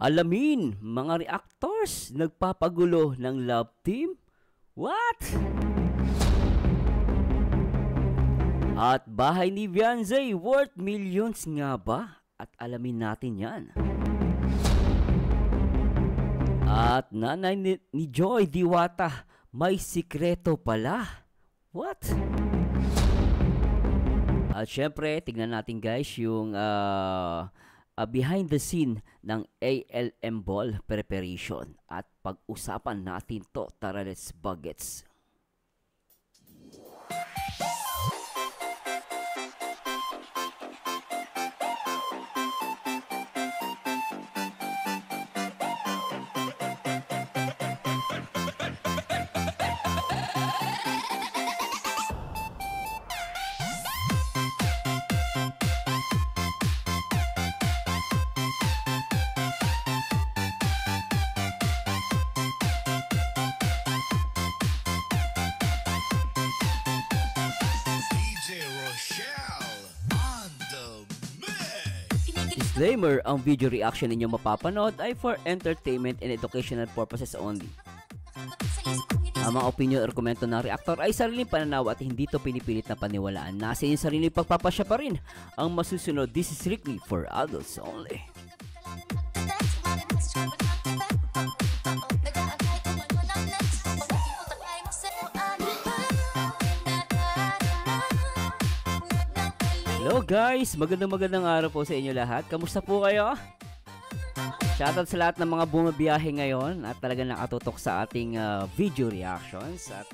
Alamin, mga reactors nagpapagulo ng love team? What? At bahay ni Beyonce worth millions nga ba? At alamin natin yan. At nanay ni Joy Diwata may sikreto pala. What? At syempre, tignan natin guys yung behind the scene ng ALM Ball preparation. At pag-usapan natin to. Tara, let's bagets. Disclaimer, ang video reaction ninyo mapapanood ay for entertainment and educational purposes only. Ang mga opinion or komento ng reactor ay sariling pananaw at hindi to pinipilit na paniwalaan. Nasa inyong sariling pagpapasya pa rin. Ang masusunod, this is strictly for adults only. Hello guys! Magandang araw po sa inyo lahat. Kamusta po kayo? Shoutout sa lahat ng mga bumabiyahe ngayon at talagang nakatutok sa ating video reactions. At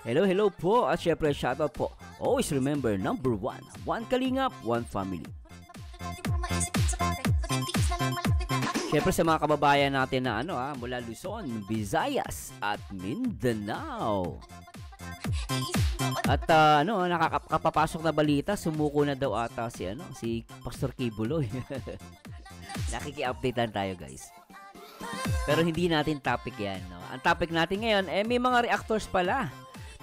hello po at syempre shoutout po. Always remember, number one Kalingap, one family. Syempre sa mga kababayan natin na mula Luzon, Visayas at Mindanao. At nakakapapasok na balita, sumuko na daw ata si Pastor Kibuloy. Nakiki-updatean tayo guys. Pero hindi natin topic yan, no? Ang topic natin ngayon may mga reactors pala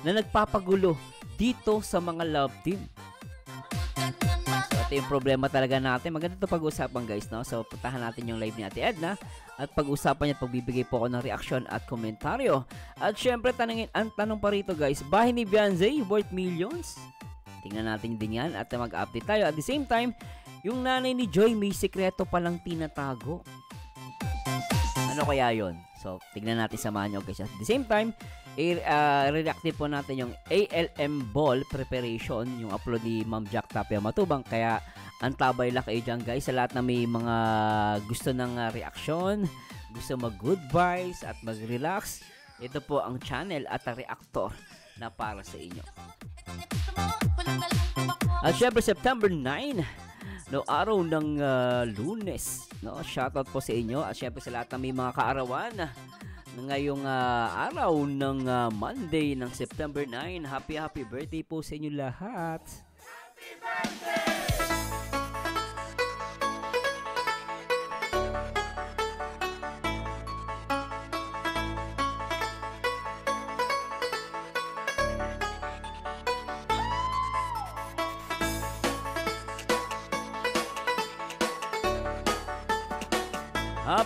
na nagpapagulo dito sa mga love team. So ito yung problema talaga natin. Maganda ito pag-usapan guys, no? So puntahan natin yung live ni Ate Edna at pag-usapan niya at pagbibigay po ako ng reaction at komentaryo. At syempre ang tanong pa rito guys, bahay ni Beyonce worth millions? Tingnan natin din yan at mag-update tayo. At the same time, yung nanay ni Joy may sikreto palang tinatago. Ano kaya yon? So tingnan natin, samahan nyo guys. At the same time, reactive po natin yung ALM Ball preparation, yung upload ni Ma'am Jack Tapia Matubang. Kaya antabay lang kayo dyan guys sa lahat na may mga gusto ng reaction, gusto mag-good vibes at mag-relax. Ito po ang channel at ang reactor na para sa inyo. At syempre September 9, no, araw ng Lunes, no? Shoutout po sa inyo at syempre sa lahat na may mga kaarawan ngayong araw ng Monday ng September 9. Happy birthday po sa inyo lahat. Happy birthday!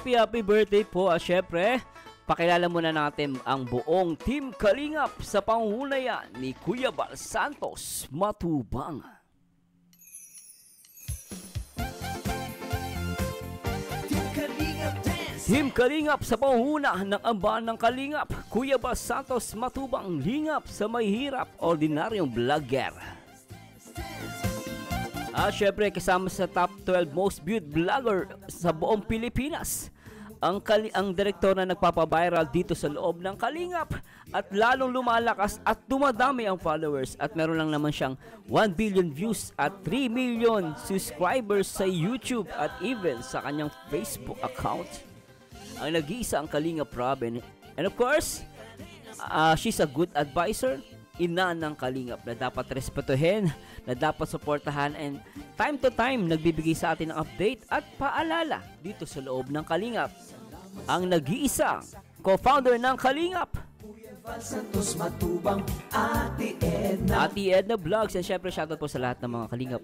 Happy birthday po at syempre, pakilala muna natin ang buong Team Kalingap sa pangunayan ni Kuya Bal Santos Matubang. Team Kalingap sa pangunahan ng ambahan ng Kalingap, Kuya Bal Santos Matubang, lingap sa may hirap, ordinaryong vlogger. At syempre kasama sa top 12 most viewed vlogger sa buong Pilipinas, ang direktor na nagpapaviral dito sa loob ng Kalingap at lalong lumalakas at dumadami ang followers at meron lang naman siyang 1 billion views at 3 million subscribers sa YouTube at even sa kanyang Facebook account. Ang nag-iisa ang Kalingap Robin, and of course she's a good advisor, ina ng Kalingap na dapat respetuhin, na dapat suportahan, and time to time nagbibigay sa atin ng update at paalala dito sa loob ng Kalingap. Ang nag-iisang co-founder ng Kalingap, Santos Matubang, Ate Edna Vlogs. And syempre shoutout po sa lahat ng mga Kalingap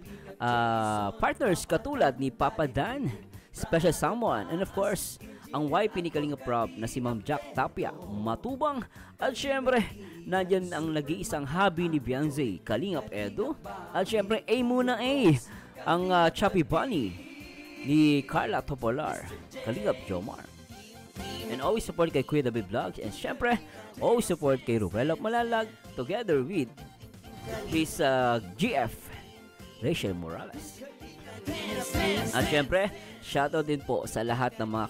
partners katulad ni Papa Dan, special someone, and of course, ang wife ni Kalingap Rob na si Ma'am Jack Tapia, matubang. At syempre, nandyan ang nag-iisang hubby ni Beyonce, Kalingap Edo. At syempre, A muna A, ang Choppy Bunny ni Carla Topolar, Kalingap Jomar. And always support kay Kuya David Vlogs. And syempre, always support kay Ruel Malalag together with his GF, Rachel Morales. At syempre, shoutout din po sa lahat ng mga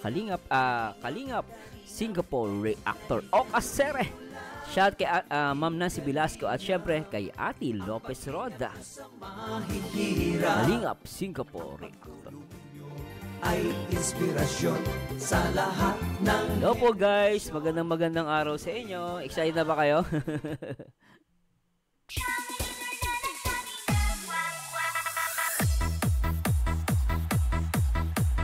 Kalingap Singapore Reactor o Kasere. Shout kay Ma'am Nancy Velasco at syempre kay Ati Lopez Roda. Kalingap Singapore Reactor ay inspirasyon sa lahat ng... Hello po guys, magandang araw sa inyo. Excited na ba kayo?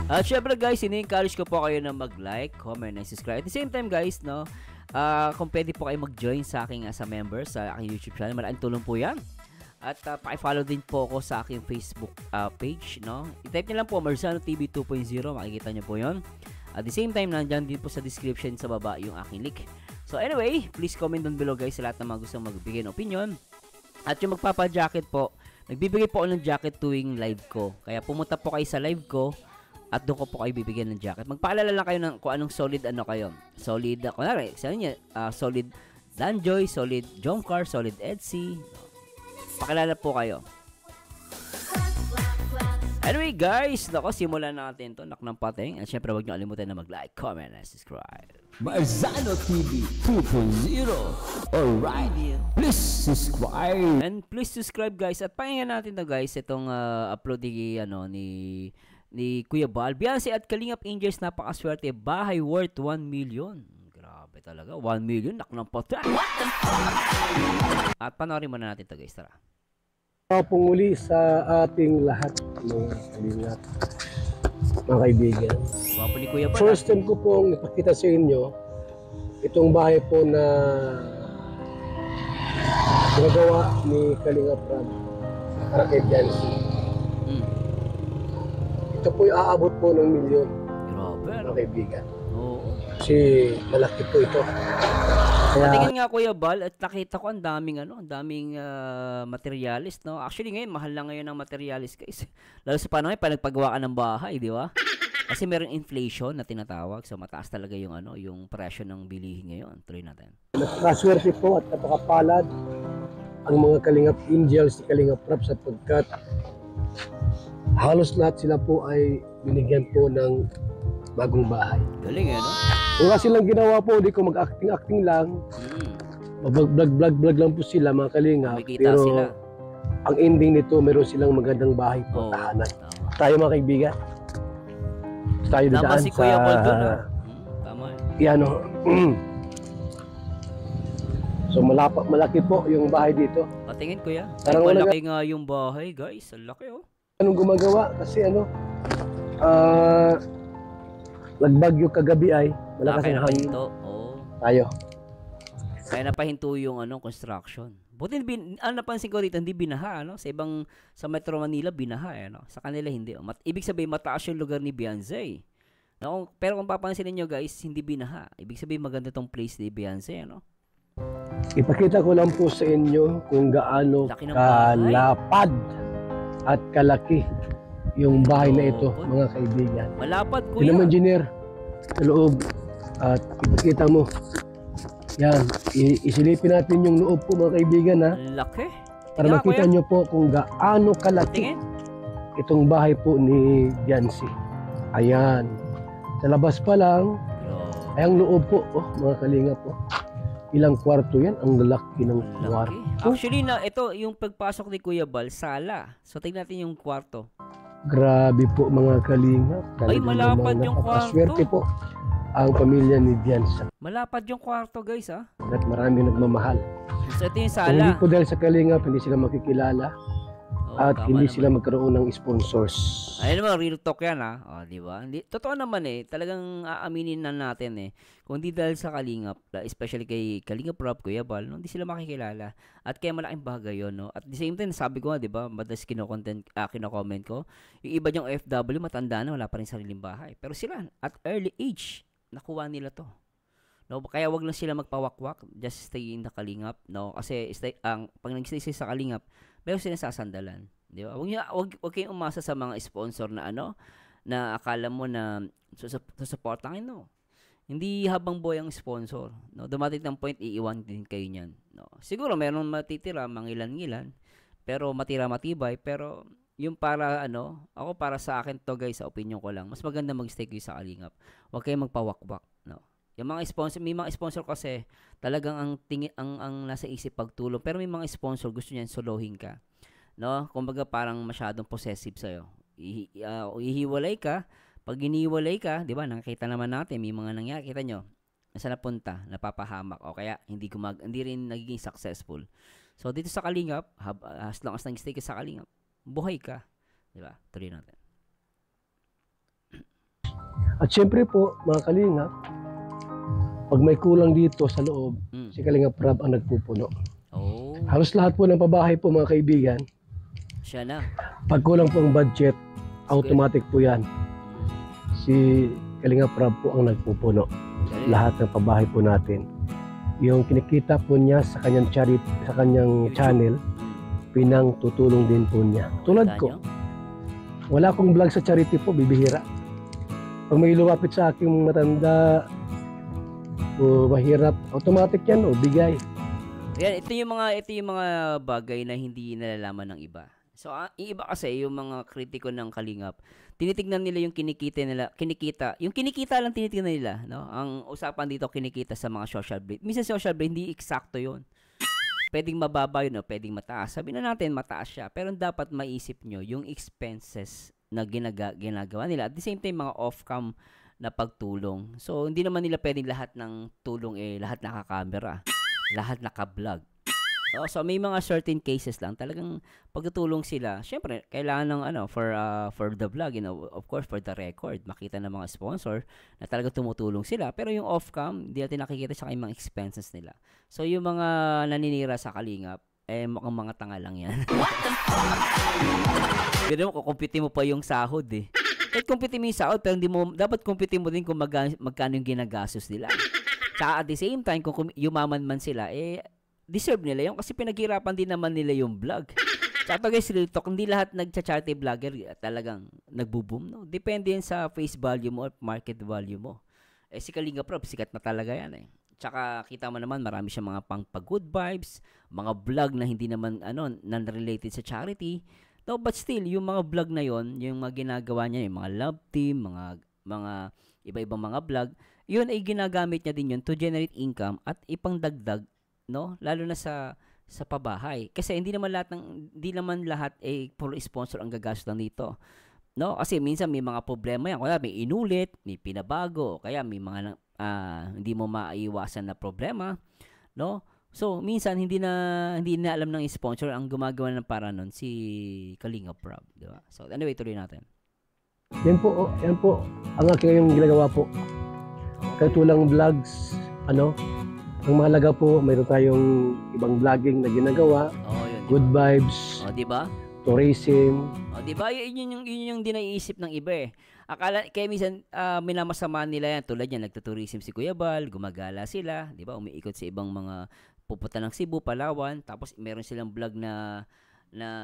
At syempre guys, ini-encourage ko po kayo na mag-like, comment, and subscribe. At the same time guys, no, kung pwede po kayo mag-join sa aking as a member sa aking YouTube channel, malaking tulong po yan. At paki-follow din po ako sa aking Facebook page, no? I-type niyo lang po Marzano TV 2.0, makikita niyo po 'yon. At the same time, nandiyan din po sa description sa baba yung aking link. So anyway, please comment down below guys sa lahat ng mga gustong magbigay ng opinion. At yung magpapa-jacket po, nagbibigay po ako ng jacket tuwing live ko. Kaya pumunta po kayo sa live ko at doon ko po kayo bibigyan ng jacket. Magpaalala lang kayo ng kung anong solid ano kayo. Solid, kunwari, solid Danjoy, solid Jomcar, solid Etsy. Pakilala po kayo. Anyway guys, nako, simulan natin to, nak ng pating. At syempre, huwag nyo kalimutan na mag-like, comment, and subscribe. Marzano TV 2.0. Alright, please subscribe. And please subscribe guys. At pakinggan natin to guys, itong upload ni Kuya Bal. Beyonce at Kalingap Angels, napakaswerte. Bahay worth 1 million. Grabe talaga, 1 million, nak ng pating. At panoorin muna natin to guys, tara. Pumuli sa ating lahat mga Kalingap, mga kaibigan. Wapo ni Kuya Bal. First time ko pong ipakita sa inyo itong bahay po na ginagawa ni Kalingap Rob para kay Beyonce. Ito po yung aabot po ng milyon, Grabe, mga kaibigan. Oo. Kasi malaki po ito. Kaya, Patingin nga Kuya Bal at nakita ko ang daming materialis, no. Actually ngayon mahal lang ngayon ang materialis guys. Lalo sa panahon pa nagpagawa ka ng bahay, di ba? Kasi meron inflation na tinatawag, so mataas talaga yung yung presyo ng bilihin ngayon. Tuloy natin. napakaswerte po at napakapalad ang mga Kalingap Angels, si Kalingap Rob, sapagkat halos lahat sila po ay binigyan po ng bagong bahay. Galing no? Wala silang ginawa po, hindi ko mag-acting lang. Mag-vlog lang po sila mga Kalingap. Kumikita Pero sila. ang ending nito, meron silang magandang bahay po, Oo, tahanan. tama. Tayo mga kaibigan. Tayo Tama daan si Kuya Bal doon, sa... Tama. Yan o. So malaki po yung bahay dito. Patingin Kuya. Ay, Parang wala malaki nga yung bahay guys. Ang laki oh. Anong gumagawa? Kasi nagbagyo kagabi ay malakas Kaya ang hangin. napahinto. Oo. Tayo. Kaya napahinto yung construction. Buti napansin ko dito, hindi binaha, Sa sa Metro Manila, binaha, Sa kanila, hindi. Ibig sabihin, mataas yung lugar ni Beyonce. Pero kung papansin niyo guys, hindi binaha. Ibig sabihin, maganda tong place ni Beyonce, Ipakita ko lang po sa inyo kung gaano Laki ng bahay. kalapad at kalaki yung bahay na ito, Oo. mga kaibigan. Malapad, Yun Kuya. naman, engineer, sa loob. At ipakita mo. Yan, isilipin natin yung loob po, mga kaibigan, ha? Ang laki. Para Tingnan, makita Kuya. nyo po kung gaano kalaki Tingin. itong bahay po ni Beyonce. Ayan. Sa labas pa lang, ay ang loob po, mga Kalingap po. Ilang kwarto yan? Ang lalaki ng Ang laki. kwarto. Actually, ito, yung pagpasok ni Kuya Bal, sala. So, tignan natin yung kwarto. Grabe po, mga Kalingap. Ay, Talagang malapad namang yung napakaswerte kwarto. po ang pamilya ni Beyonce. Malapad yung kwarto, guys, At marami nagmamahal. So, ito yung Kung hindi sala. po dahil sa Kalingap, hindi sila makikilala Oo, at tama hindi naman. sila magkaroon ng sponsors. Ayun naman, real talk yan ha. O, di ba? Totoo naman talagang aaminin na natin Kung di dahil sa Kalingap, especially kay Kalingap Rob, Kuya Bal, no, hindi sila makikilala. At kaya malaking bagay yun, no? At the same time, sabi ko nga, di ba, madalas kino-comment ko, yung iba niyang OFW, matanda na, wala pa rin sariling bahay. Pero sila, at early age, nakuha nila to. No, kaya wag lang sila magpawakwak, just stay in the Kalingap, no? Kasi pag nag-stay sa Kalingap, meron silang sasandalan. Di ba? Wag kayong umasa sa mga sponsor na na akala mo na susuportahin, no. Hindi habang buhay ang sponsor, no. Dumating ng point iiwan din kayo niyan, no. Siguro meron matitira mangilan-ngilan, pero matibay, pero yung para ako para sa akin to guys, sa opinion ko lang, mas maganda mag-stay kayo sa Kalingap. Wag kayong magpawakwak, no. Yung mga sponsor, may mga sponsor kasi talagang ang nasa isip pagtulong, pero may mga sponsor gusto niyan solohin ka. No, kumbaga parang masyadong possessive sa'yo. Ihiwalay ka. Pag iniwalay ka, di ba, nakita naman natin, may mga nangyari, kita nyo, nasa napunta, napapahamak, o kaya hindi rin nagiging successful. So, dito sa Kalingap, as long as nag-stay ka sa Kalingap, buhay ka. Di ba? Tuloy natin. At syempre po, mga Kalingap, pag may kulang dito sa loob, si Kalingap Rob ang nagpupuno. Oh. Halos lahat po ng pabahay po, mga kaibigan, siya na. pag kulang po ang budget, automatic po yan. Si Kalingap Rob po ang nagpupuno. Lahat ng pabahay po natin. Yung kinikita po niya sa kanyang charity, sa kanyang channel, pinang tutulong din po niya. Tulad ko, wala akong vlog sa charity po, bibihira. Pag may lumapit sa aking matanda, o mahirap, automatic yan, o bigay. Yan, ito yung mga bagay na hindi nalalaman ng iba. So, iba kasi yung mga kritiko ng Kalingap, tinitignan nila yung kinikita. Yung kinikita lang tinitignan nila, no? Ang usapan dito kinikita sa mga social blade. Minsan social blade hindi eksakto 'yon. Pwedeng mababa yun, no? Pwedeng mataas. Sabi na natin mataas siya, pero dapat maisip nyo yung expenses na ginagawa nila. At the same time, mga off-cam na pagtulong. So, hindi naman nila pwedeng lahat ng tulong lahat naka-camera, lahat naka-vlog. So may mga certain cases lang talagang pagtutulong sila. Syempre, kailangan ng for the vlog, of course for the record, makita ng mga sponsor na talagang tumutulong sila. Pero yung off-cam, hindi natin nakikita sa mga expenses nila. So yung mga naninira sa Kalingap, mukhang mga tanga lang yan. Pero kukumpitin mo pa yung sahod Kahit kumpitin mo yung sahod, pero dapat kumpitin mo din kung magkano yung ginagastos nila. Tsaka at the same time, kung yumaman man sila, deserve nila yun kasi pinaghirapan din naman nila yung vlog. Tsaka guys, real talk, hindi lahat nagcha-charity vlogger talagang nagbo-boom, no? Depende yan sa face value mo at market value mo. Si Kalingap Rob, sikat na talaga yan Tsaka kita mo naman, marami siyang mga pang-good vibes, mga vlog na hindi naman non-related sa charity. No, but still, yung mga vlog na yon, yung mga ginagawa niya, yung mga love team, mga iba-ibang mga vlog, yun ay ginagamit niya din yun to generate income at ipangdagdag, no, lalo na sa pabahay. Kasi hindi naman lahat puro sponsor ang gagastos dito. No, kasi minsan may mga problema yan. Kaya may inulit, may pinabago, kaya may mga hindi mo maiwasan na problema, no? So, minsan hindi na alam ng sponsor ang gumagawa ng para nun si Kalingap Rob, di ba? So, anyway, tuloy natin. Yan po ang aking ginagawa po. Kahit walang vlogs, ang mahalaga po, mayroon tayong ibang vlogging na ginagawa. Yun, good vibes. Di ba? Tourism. Di ba? Yun yung dinaiisip ng iba Akala, kaya minsan minamasama nila yan. Tulad yan, nagtutourism si Kuya Bal, gumagala sila, di ba? Umiikot sa ibang mga pupunta ng Cebu, Palawan, tapos meron silang vlog na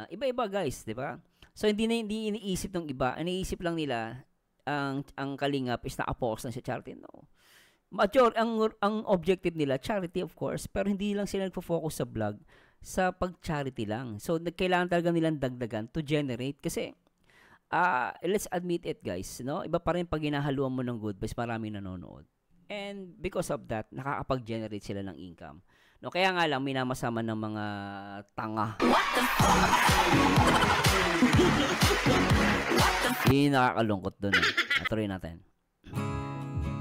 iba-iba guys, di ba? So hindi iniisip ng iba, iniisip lang nila ang Kalingap is nakapokus lang sa charity. No. Major, ang objective nila, charity of course, pero hindi lang sila nagfo-focus sa vlog, sa pag-charity lang. So kailangan talaga nilang dagdagan to generate kasi let's admit it guys, no? Iba pa rin pag hinahaluan mo ng good vibes, maraming nanonood. And because of that, nakakapag-generate sila ng income. No, kaya nga lang minamasama ng mga tanga. Hindi nakakalungkot doon. Natuloy natin.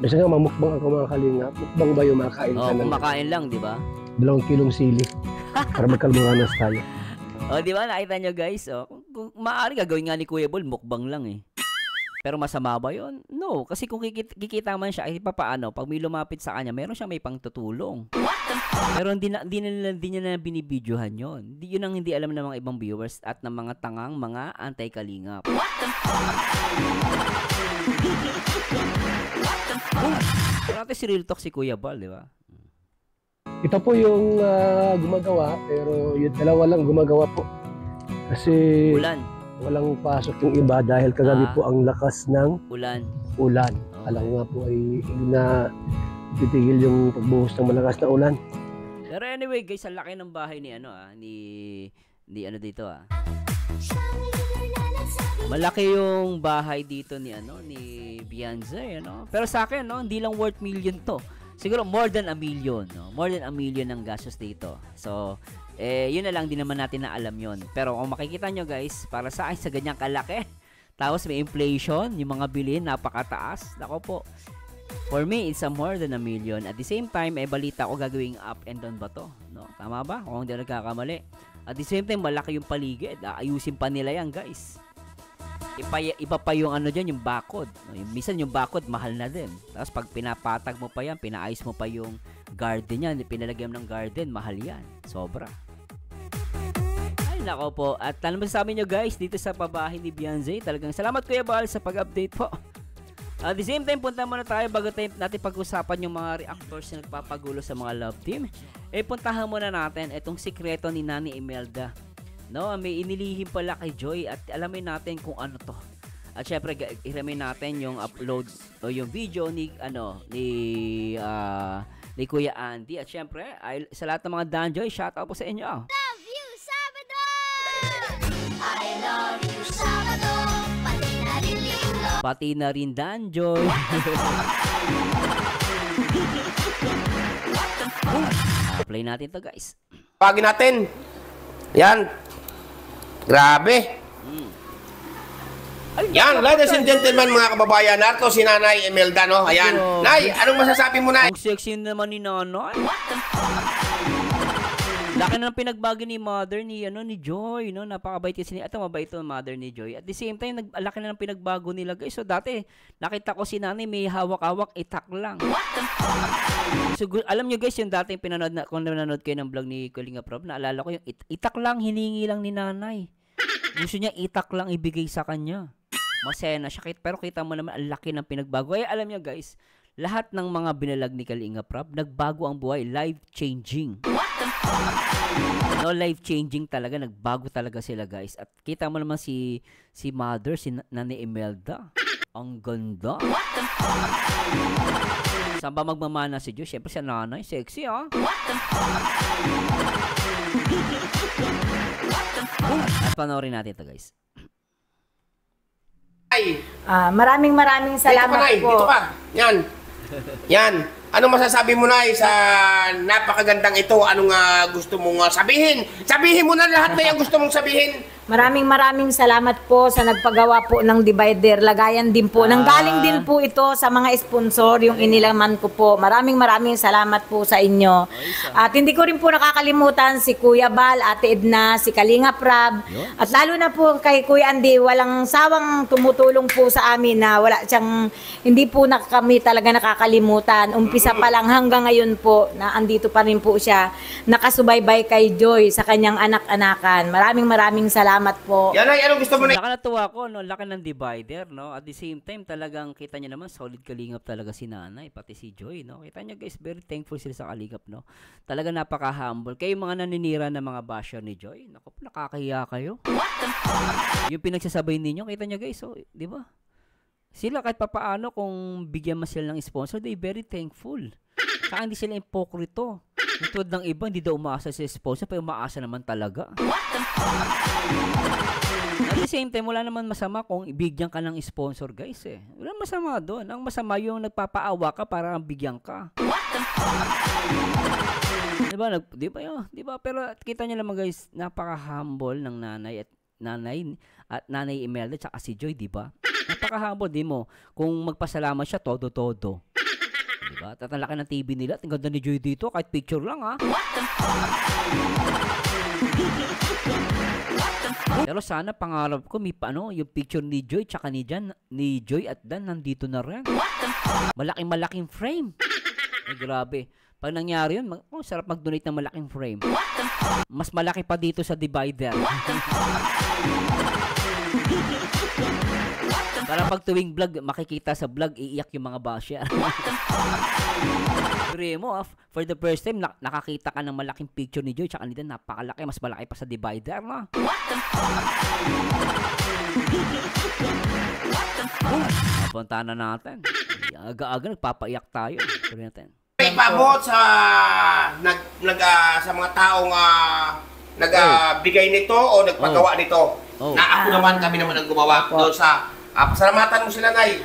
Kasi nga mamukbang ako mga Kalingap. Mukbang ba yung makain ka na? Kumakain lang, di ba? 2 kilong sili. Para magkalmunganas tayo. Di ba? Nakita nyo guys, kung maaari gagawin nga ni Kuya Bal, mukbang lang eh. Pero masama ba yun? No, kasi kung kikita man siya, papaano, pag may lumapit sa kanya, meron siya may pangtutulong. Pero hindi niya na binibidyohan yun. Yun ang hindi alam ng mga ibang viewers at ng mga tangang mga anti-kalingap. Pero natin si Real Talk si Kuya Bal, di ba? Ito po yung gumagawa, pero yung dalawa lang gumagawa po. Kasi walang pasok yung iba dahil kagabi po ang lakas ng ulan. Okay. Alam nga po ay hindi na titigil yung pagbuhos ng malakas na ulan. Pero anyway guys, ang laki ng bahay ni ni ano dito Malaki yung bahay dito ni ni Beyonce, Pero sa akin, hindi lang worth million to. Siguro more than a million, More than a million ang gastos dito. So, yun na lang, din naman natin na alam yun. Pero kung makikita nyo guys, para sa akin sa ganyang kalaki, tapos may inflation, yung mga bilhin, napakataas. Nako po, for me, it's a more than a million. At the same time, balita ko gagawing up and down ba to? No? Tama ba? Kung hindi nagkakamali. At the same time, malaki yung paligid. Ayusin pa nila yan guys. Iba pa yung dyan, yung bakod. Minsan yung bakod, mahal na din. Tapos pag pinapatag mo pa yan, pinaayos mo pa yung garden yan, pinalagyan ng garden, mahal yan. Sobra. Ay, nako po. At ano masasabi nyo guys, dito sa pabahay ni Beyonce, talagang salamat Kuya Bal sa pag-update po. At the same time, punta muna tayo bago natin pag-usapan yung mga reactors na nagpapagulo sa mga love team. Puntahan muna natin itong sikreto ni Nani Imelda. May inilihim pala kay Joy at alamin natin kung ano to. At syempre, ilamin natin yung upload o yung video ni ni Kuya Andy. At syempre, sa lahat ng mga Danjoy, shout out po sa inyo. Love you, Sabado! I love you, Sabado! Pati na rin Linggo! Pati na rin Danjoy. Play natin to guys. Pagin natin. Yan. Grabe. Yan, ladies and gentlemen, mga kababayan, narito si Nanay Imelda, Ayan. Nay, anong masasabi mo, Nay? Ang sexy naman ni Nanay. Laki na ng pinagbago ni mother ni Joy, Napakabait kasi ito mabait yung mother ni Joy. At the same time, laki na ng pinagbago nila, guys. So dati, nakita ko si Nanay may hawak-hawak, itak lang. So alam nyo guys, yung dati kung nanonood kayo ng vlog ni Kalinga Prab, naalala ko yung itak lang, hiningi lang ni Nanay. Gusto niya itak lang ibigay sa kanya. Masaya na siya, pero kita mo naman ang laki ng pinagbago. Ay alam nyo guys, lahat ng mga binalag ni Kalinga Prab, nagbago ang buhay, life-changing. Life-changing talaga, nagbago talaga sila guys. At kita mo naman si mother, si Nani Imelda. Ang ganda. Saan ba magmamana si Diyos? Siyempre si Nanay, sexy At panoorin natin ito guys. Maraming salamat dito po. Dito ka. Yan. Anong masasabi mo, Nay, sa napakagandang ito? Anong gusto mong sabihin? Sabihin mo na lahat na yung gusto mong sabihin. Maraming salamat po sa nagpagawa po ng divider. Lagayan din po. Nanggaling din po ito sa mga sponsor, yung inilaman ko po. Maraming salamat po sa inyo. At hindi ko rin po nakakalimutan si Kuya Bal, Ate Edna, si Kalinga Prab. At lalo na po kay Kuya Andy, walang sawang tumutulong po sa amin na hindi po kami talaga nakakalimutan. Umpisa pa lang hanggang ngayon po na andito pa rin po siya. Nakasubaybay kay Joy sa kanyang anak-anakan. Maraming salamat po. Yan ay, anong gusto mo na? Natuwa ko, laki ng divider, At the same time, talagang kita niyo naman, solid kalingap talaga si Nanay, pati si Joy, Kita niyo guys, very thankful sila sa kalingap, Talagang napaka-humble. Kayo mga naninira na mga basher ni Joy, naku, nakakahiya kayo. Yung pinagsasabay ninyo, kita niyo guys, di ba? Sila kahit papaano kung bigyan mo sila ng sponsor, they very thankful. Saka hindi sila ipokrito. Tulad ng iba, hindi daw umaasa sa sponsor, pero umaasa naman talaga. At the same time, wala naman masama kung ibigyan ka ng sponsor, guys, Wala masama doon. Ang masama yung nagpapaawa ka para bigyan ka. Diba? Pero kita niyo naman, guys, napaka-humble ng Nanay Imelda at si Joy, diba? Napaka-humble, di mo. Kung magpasalamat siya, todo-todo. Diba? Tatalaki ng TV nila. Ang ganda ni Joy dito. Kahit picture lang, Pero sana pangarap ko may yung picture ni Joy tsaka ni Joy at Dan nandito na rin. Malaking frame. Ay, grabe. Pag nangyari yun, sarap mag-donate ng malaking frame. Mas malaki pa dito sa divider. Para pag tuwing vlog, makikita sa vlog, iiyak yung mga basher. Pero mo, for the first time, nakakita ka ng malaking picture ni Joy tsaka ni Dan, napakalaki, mas malaki pa sa divider, no? Napunta na natin. Aga-aga, nagpapaiyak tayo. Tuloy natin. Ipabot sa sa mga taong nagbigay nito o nagpagawa nito. Na ako naman, kami naman ang gumawa doon sa pasalamatan mo sila, Nay.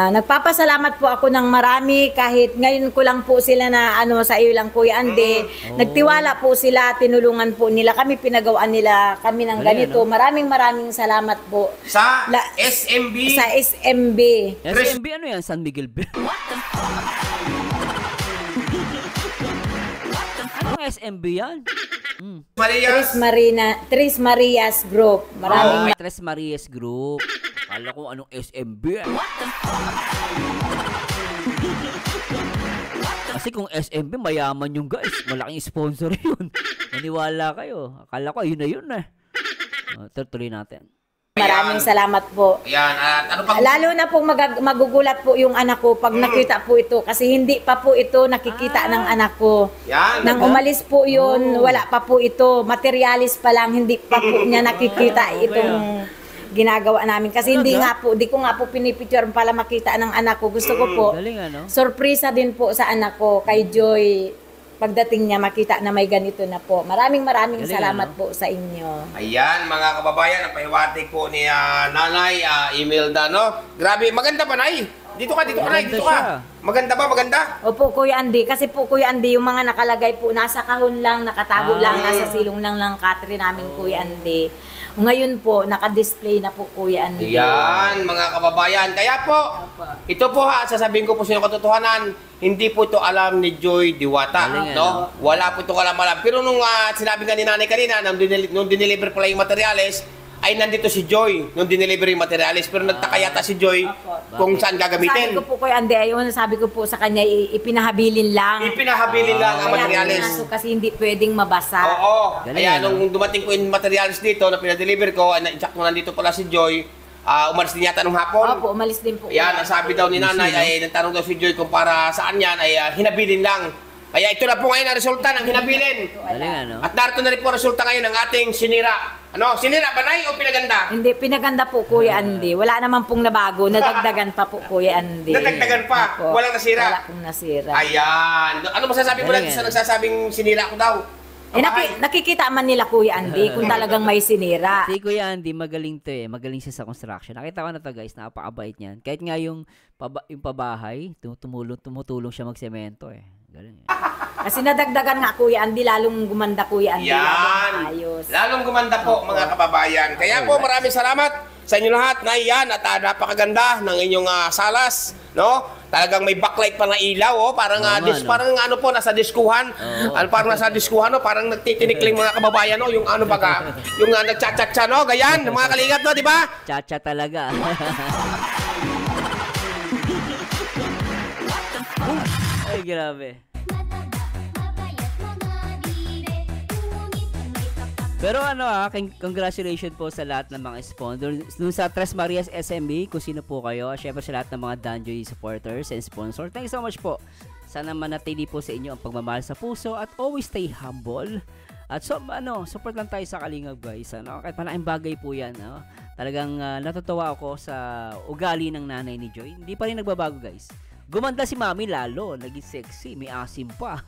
Nagpapasalamat po ako ng marami kahit ngayon ko lang po sila na sa iyo lang Kuya Andy. Nagtiwala po sila, tinulungan po nila kami, pinagawaan nila kami ng ganito. Maraming salamat po. Sa SMB? Sa SMB. SMB ano yan? San Miguel Bay? Anong SMB yan? Tres Marias Group. Maraming Tres Marias Group. Kala ko anong SMB. Kasi kung SMB, mayaman yung guys. Malaking sponsor yun. Maniwala kayo. Akala ko, yun na yun eh. Tuloy natin. Maraming salamat po. Ayan, ano pang... Lalo na po magugulat po yung anak ko pag nakita po ito. Kasi hindi pa po ito nakikita ng anak ko. Yan. Nang umalis po yun, wala pa po ito. Materialis pa lang, hindi pa po niya nakikita itong ginagawa namin. Kasi hindi ko nga po pinipicture para makita ng anak ko. Gusto ko po, sorpresa din po sa anak ko, kay Joy. Pagdating niya, makita na may ganito na po. Maraming salamat po sa inyo. Ayan, mga kababayan, ang pahiwatig po ni Nanay Imelda, no? Grabe, maganda ba, Nay? Dito ka, Nay, dito ka. Maganda ba, maganda? Opo, Kuya Andy. Kasi po, Kuya Andy, yung mga nakalagay po, nasa kahon lang, nakatago lang, nasa silong lang ng katre namin, Kuya Andy. Ngayon po, naka-display na po, Kuya Andy. Yan, mga kababayan. Kaya po, ito po sasabihin ko po sa inyo katotohanan, hindi po ito alam ni Joy Diwata, no? Wala po ito alam. Pero nung sinabi nga ni Nanay kanina, nung dineliver pala yung materials, ay nandito si Joy nung dineliver yung materials. Pero nagtaka yata si Joy kung saan gagamitin. Sabi ko po, Kuya Andy, ayun, sabi ko po sa kanya, ipinahabilin lang. Ipinahabilin lang ang materials. Kasi hindi pwedeng mabasa. Oo. Kaya nung dumating po yung materials dito na pinadeliver ko, na-check mo nandito pala si Joy, umalis din yata nung hapon. Opo, umalis din po. Yan, ang sabi daw ni Nanay ay nagtanong daw si Joy kung para saan yan ay hinabilin lang. Kaya ito na po ngayon ang resulta ng hinabilin. At narito na rin po ang resulta ngayon ng ating sinira. Ano? Sinira ba, Nay, o pinaganda? Hindi, pinaganda po, Kuya Andy. Wala naman pong nabago. Nadagdagan pa po, Kuya Andy. Nadagdagan pa? Opo. Walang nasira? Wala pong nasira. Ayan. Ano masasabi mo lang sa nagsasabing sinira ko daw? Nakikita man nila, Kuya Andy, kung talagang may sinira. Si Kuya Andy, magaling to eh. Magaling siya sa construction. Nakita ko na to guys, napakabait niyan. Kahit nga yung pabahay, tumutulong siya magsemento eh. Galing eh. Kasi nadagdagan nga, Kuya Andy, lalong gumanda, Kuya Andy. Yan. Ayos. Lalong gumanda po, mga kababayan. Kaya po, maraming salamat sa inyo lahat na iyan at napakaganda ng inyong salas, no? Talagang may backlight pa na ilaw, parang parang ano po nasa diskuhan. Parang nasa diskuhan, no? Parang nagtitinikling mga kababayan, no? Yung ano baga, yung nagchat-chat, no? Gayan, mga kalingap, no, di ba? Chacha talaga. Ay, grabe. Pero congratulations po sa lahat ng mga sponsors. Dun sa Tres Marias SMB, kung sino po kayo, syempre sa lahat ng mga Danjoy supporters and sponsors. Thank you so much po. Sana manatili po sa inyo ang pagmamahal sa puso at always stay humble. At support lang tayo sa Kalingap guys. Kahit malaking bagay po yan. Talagang natutuwa ako sa ugali ng nanay ni Joy. Hindi pa rin nagbabago guys. Gumanda si Mami lalo. Naging sexy. May asim pa.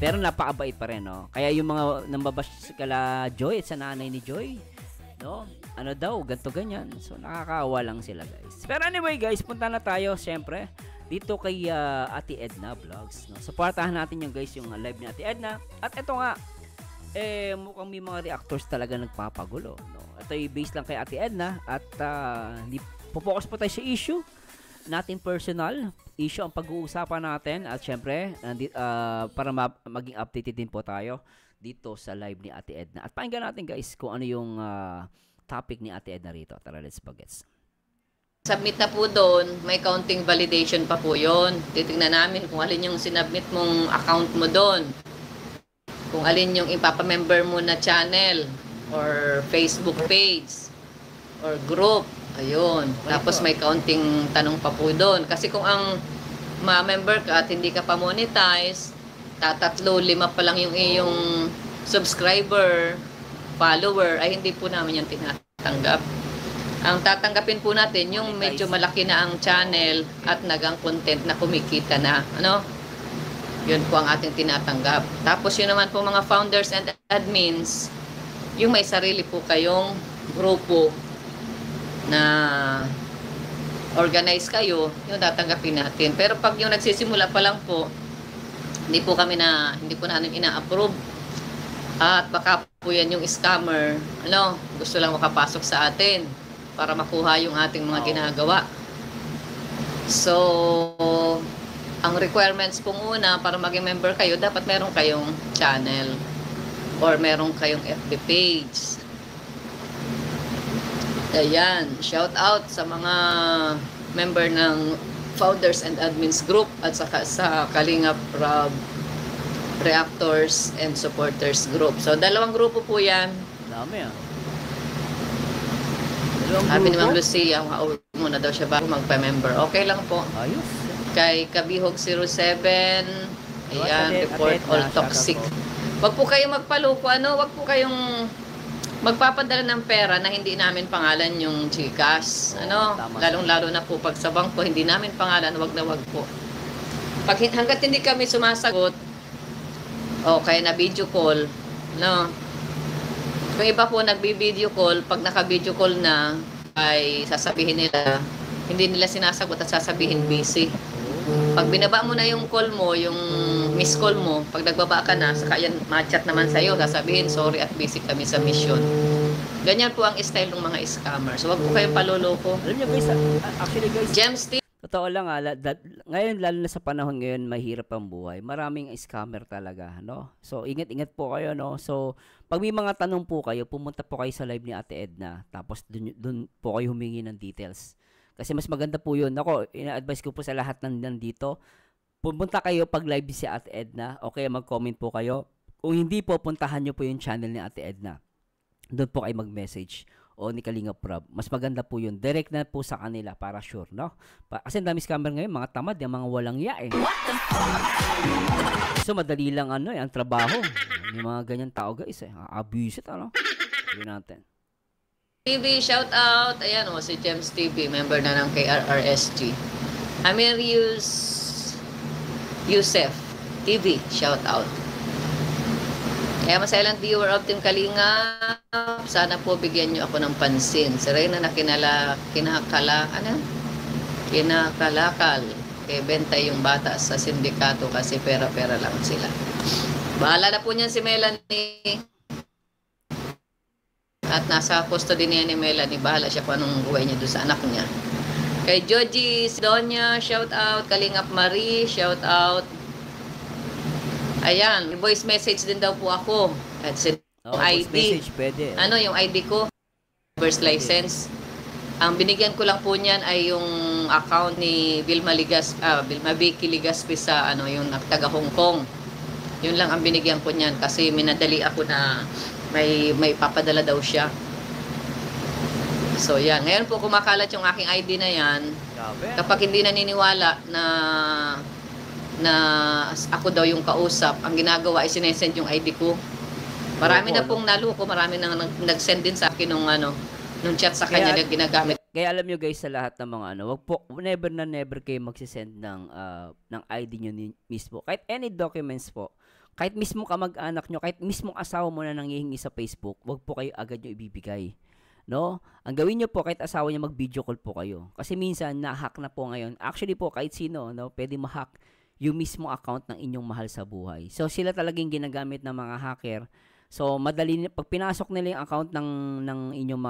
Pero napakabait pa rin, no? Kaya yung mga nambabash kala Joy at sa nanay ni Joy, no? Ano daw, ganto ganyan. So, nakakaawa lang sila, guys. Pero anyway, guys, punta na tayo, syempre, dito kay Ate Edna Vlogs, no? Supportahan natin yung guys, yung live ni Ate Edna. At ito nga, mukhang may mga reactors talaga nagpapagulo, no? Ito ay based lang kay Ate Edna at popokus po tayo sa issue natin personal issue ang pag-uusapan natin at syempre para maging updated din po tayo dito sa live ni Ate Edna. At pakinggan natin guys kung ano yung topic ni Ate Edna rito. Tara, let's bagets. Submit na po doon, may counting validation pa po yon. Titingnan namin kung alin yung sinubmit mong account mo doon. Kung alin yung ipapamember mo na channel or Facebook page or group. Ayun. Tapos may counting tanong pa po doon. Kasi kung ang ma-member ka at hindi ka pa monetize, 3, 5 pa lang yung iyong subscriber, follower, ay hindi po namin yan tinatanggap. Ang tatanggapin po natin yung medyo malaki na ang channel at nagang content na kumikita na. Ano? Yun po ang ating tinatanggap. Tapos yun naman po mga founders and admins, yung may sarili po kayong grupo na organize kayo, yung tatanggapin natin. Pero pag yung nagsisimula pa lang po, hindi po namin ina-approve. At baka po yan yung scammer, gusto lang makapasok sa atin para makuha yung ating mga ginagawa. So, ang requirements po muna para maging member kayo, dapat meron kayong channel or meron kayong FB page. Ayan, shout out sa mga member ng Founders and Admins Group at saka sa Kalingap Rob Reactors and Supporters Group. So, 2 grupo po yan. Dami Sabi ni Ma'am Lucia, muna daw siya bago magpa-member. Okay lang po. Ayos. Kay Kabihog 07, ayan, report all toxic. Wag po kayong magpaluko, wag po kayong magpapadala ng pera na hindi namin pangalan yung GCash. Lalong-lalo na po pag sa bangko, hindi namin pangalan, wag na wag po. Hanggat hindi kami sumasagot, kaya na video call, Kung iba po nagbi-video call, pag naka-video call na, ay sasabihin nila, hindi nila sinasagot at sasabihin busy. Pag binaba mo na yung call mo, yung miss call mo, pag nagbaba ka na, saka yan ma-chat naman sa'yo, sasabihin, sorry at busy kami sa mission. Ganyan po ang style ng mga scammer. So, wag po kayong paloloko. Alam niyo guys, actually guys, Gems totoo lang ngayon lalo na sa panahon ngayon mahirap ang buhay. Maraming scammer talaga, So ingat-ingat po kayo, So pag may mga tanong po kayo, pumunta po kayo sa live ni Ate Edna. Tapos dun po kayo humingi ng details. Kasi mas maganda po 'yun. Ako, ina-advise ko po sa lahat ng nandito, pumunta kayo pag live si Ate Edna, okay, mag-comment po kayo. Kung hindi po, puntahan niyo po yung channel ni Ate Edna. Doon po kayo mag-message o ni Kalingap Rob. Mas maganda po yun. Direct na po sa kanila para sure, Kasi ang dami scammer ngayon, mga tamad, yung mga walang ya So, madali lang ang trabaho. Yung mga ganyan tao guys, abuse it, Yun natin. TV, shout out. Ayan si Gems TV, member na ng KRRSG. Amir Yusef TV, shout out. Kaya masayang viewer of Team Kalingap, sana po bigyan nyo ako ng pansin. Si Reyna na kinakalakal. Kaya benta yung bata sa sindikato kasi pera-pera lang sila. Bahala na po niyan si Melanie. At nasa custody niya ni Melanie. Bahala siya kung anong buhay niya doon sa anak niya. Kay Joji Sidonia, shout out. Kalingap Marie, shout out. Ayan, voice message din daw po ako. At ID. Message, pwede. Yung ID ko? First license. Ang binigyan ko lang po niyan ay yung account ni Vilma Vicky Ligaspi sa yung taga Hong Kong. Yun lang ang binigyan ko niyan kasi minadali ako na may papadala daw siya. So yan, ngayon po kumakalat yung aking ID na yan. Kapag hindi naniniwala na ako daw yung kausap, ang ginagawa ay sinesend yung ID ko. Marami na pong naluko, marami na nag-send din sa akin nung chat sa kanya na ginagamit. Kaya alam nyo guys, sa lahat ng mga wag po, never kayo magsisend ng ID nyo mismo. Kahit any documents po, kahit mismo kamag-anak nyo, kahit mismo asawa mo na nanghihingi sa Facebook, wag po kayo agad nyo ibibigay. Ang gawin nyo po, kahit asawa nyo mag-video call po kayo. Kasi minsan, na-hack na po ngayon. Actually po, kahit sino, pwede ma-hack yung mismo account ng inyong mahal sa buhay. So, sila talagang ginagamit ng mga hacker. So, madali, pag pinasok nila yung account ng inyong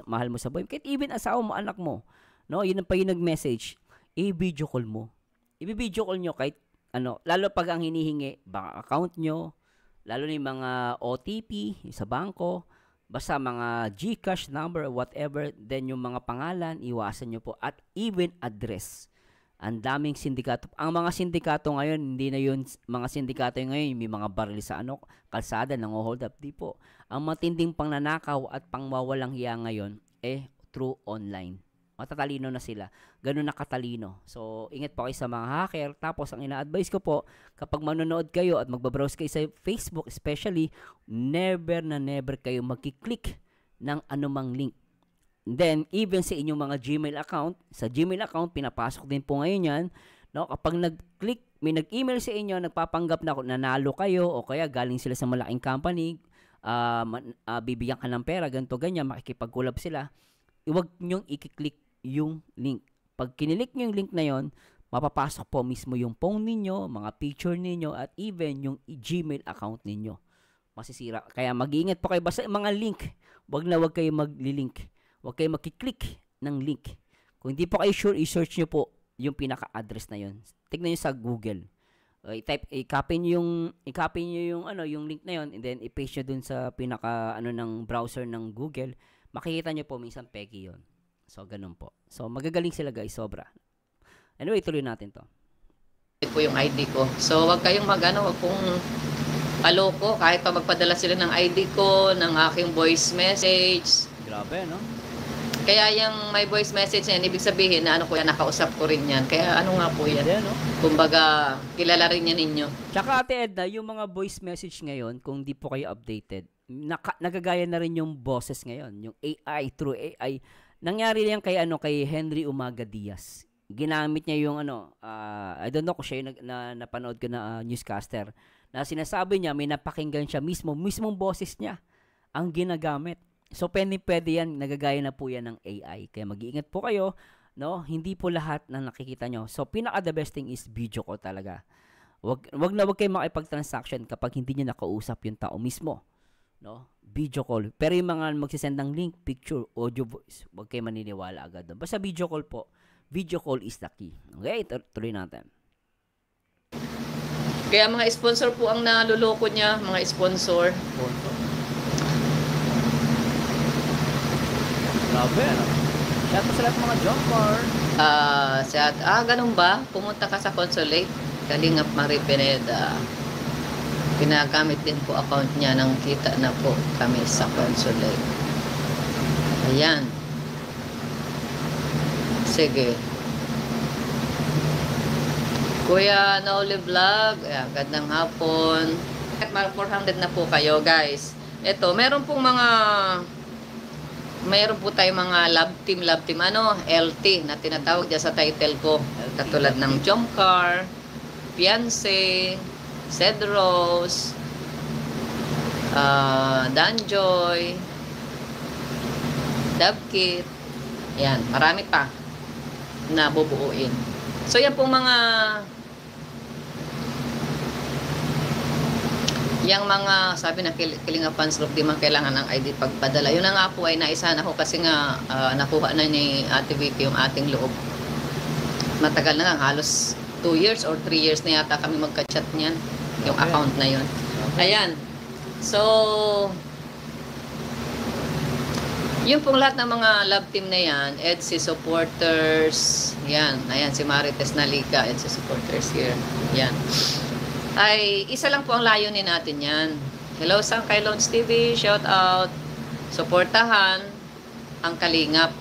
mahal mo sa buhay, kahit even asawa mo, anak mo, yun ang pa yung nag-message, i-video call mo. I-video call nyo kahit ano, lalo pag ang hinihingi, bank account nyo, lalo na yung mga OTP sa bangko, basta mga GCash number, whatever, then yung mga pangalan, iwasan nyo po. At even address. Ang daming sindikato. Ang mga sindikato ngayon, hindi na yun, mga sindikato ngayon, may mga baril sa kalsada, nang-hold up. Di po. Ang matinding pangnanakaw at pangwawalang hiya ngayon, through online. Matatalino na sila. Ganun na katalino. So, ingat po kayo sa mga hacker. Tapos, ang ina-advise ko po, kapag manonood kayo at magbabrowse kayo sa Facebook, especially, never na never kayo magkiklik ng anumang link. Then, even sa inyong mga Gmail account, sa Gmail account, pinapasok din po ngayon yan. No? Kapag nag-click, may nag-email sa inyo, nagpapanggap na nanalo kayo o kaya galing sila sa malaking company, bibigyan ka ng pera, ganito, ganyan, makikipag-collab sila. Huwag nyong i-click yung link. Pag kinilik nyo yung link na yon, mapapasok po mismo yung phone ninyo, mga picture ninyo, at even yung Gmail account ninyo. Masisira. Kaya mag-iingat po kayo. Basta mga link, wag kayo mag-link. Huwag kayo mag-click ng link. Kung hindi po kayo sure, i-search nyo po yung pinaka-address na yon. Tignan nyo sa Google. I-copy nyo yung link na yon, and then i-paste nyo dun sa pinaka ng browser ng Google. Makikita nyo po minsan peki yon. So, ganun po. So, magagaling sila guys, sobra. Anyway, tuloy natin to. Ito po yung ID ko. So, wag kayong wag kung paloko. Kahit pa magpadala sila ng ID ko, ng aking voice message. Grabe, no? Kaya yung my voice message na yan, ibig sabihin na nakausap ko rin yan. Kaya ano nga po yan? No? Kumbaga, kilala rin yan ninyo. Tsaka Ate Edna, yung mga voice message ngayon, kung di po kayo updated, nagagaya na rin yung boses ngayon. Yung AI, through AI. Nangyari yan kay Henry Umaga Diaz. Ginamit niya yung I don't know kung siya yung napanood ko na newscaster, na sinasabi niya, may napakinggan siya mismong boses niya ang ginagamit. So, pwede yan, nagagaya na po yan ng AI. Kaya mag-iingat po kayo, no? Hindi po lahat na nakikita nyo. So, the best thing is video call talaga. Wag kayo makipag-transaction kapag hindi nyo nakausap yung tao mismo. No? Video call. Pero yung mga magsisend ng link, picture, audio, voice, wag kayo maniniwala agad doon. Basta video call po. Video call is the key. Okay, tuloy natin. Kaya mga sponsor po ang naluloko niya, mga sponsor. Grabe, ano? Shout out sa lahat mga jumper. Ganun ba? Pumunta ka sa consulate. Kalingap Marie Pineda. Pinagamit din po account niya nang kita na po kami sa consulate. Ayan. Sige. Kuya Noli Vlog, gandang hapon. At 400 na po kayo, guys. Ito, meron po tayong mga love team, LT na tinatawag dyan sa title ko. Katulad ng Jomcar, Fiancé, Cedros, Danjoy, Dabkit. Yan, marami pa na bubuuin. So, yan pong sabi na Kalinga Fans Group, di man kailangan ng ID pagpadala. Yun na nga po ay naisahan ako kasi nga nakuha na ni Ate Vicky yung ating loob. Matagal na nga, halos 2 years or 3 years na yata kami magka-chat niyan. Yung account na yun. Ayan. So, yun pong lahat ng mga love team na yan, EDSI supporters, yan. Ayan, si Marites Nalica, EDSI supporters here. Yan. Ay, isa lang po ang layunin natin yan. Hello sa kay Loans TV, shout out. Suportahan ang Kalingap.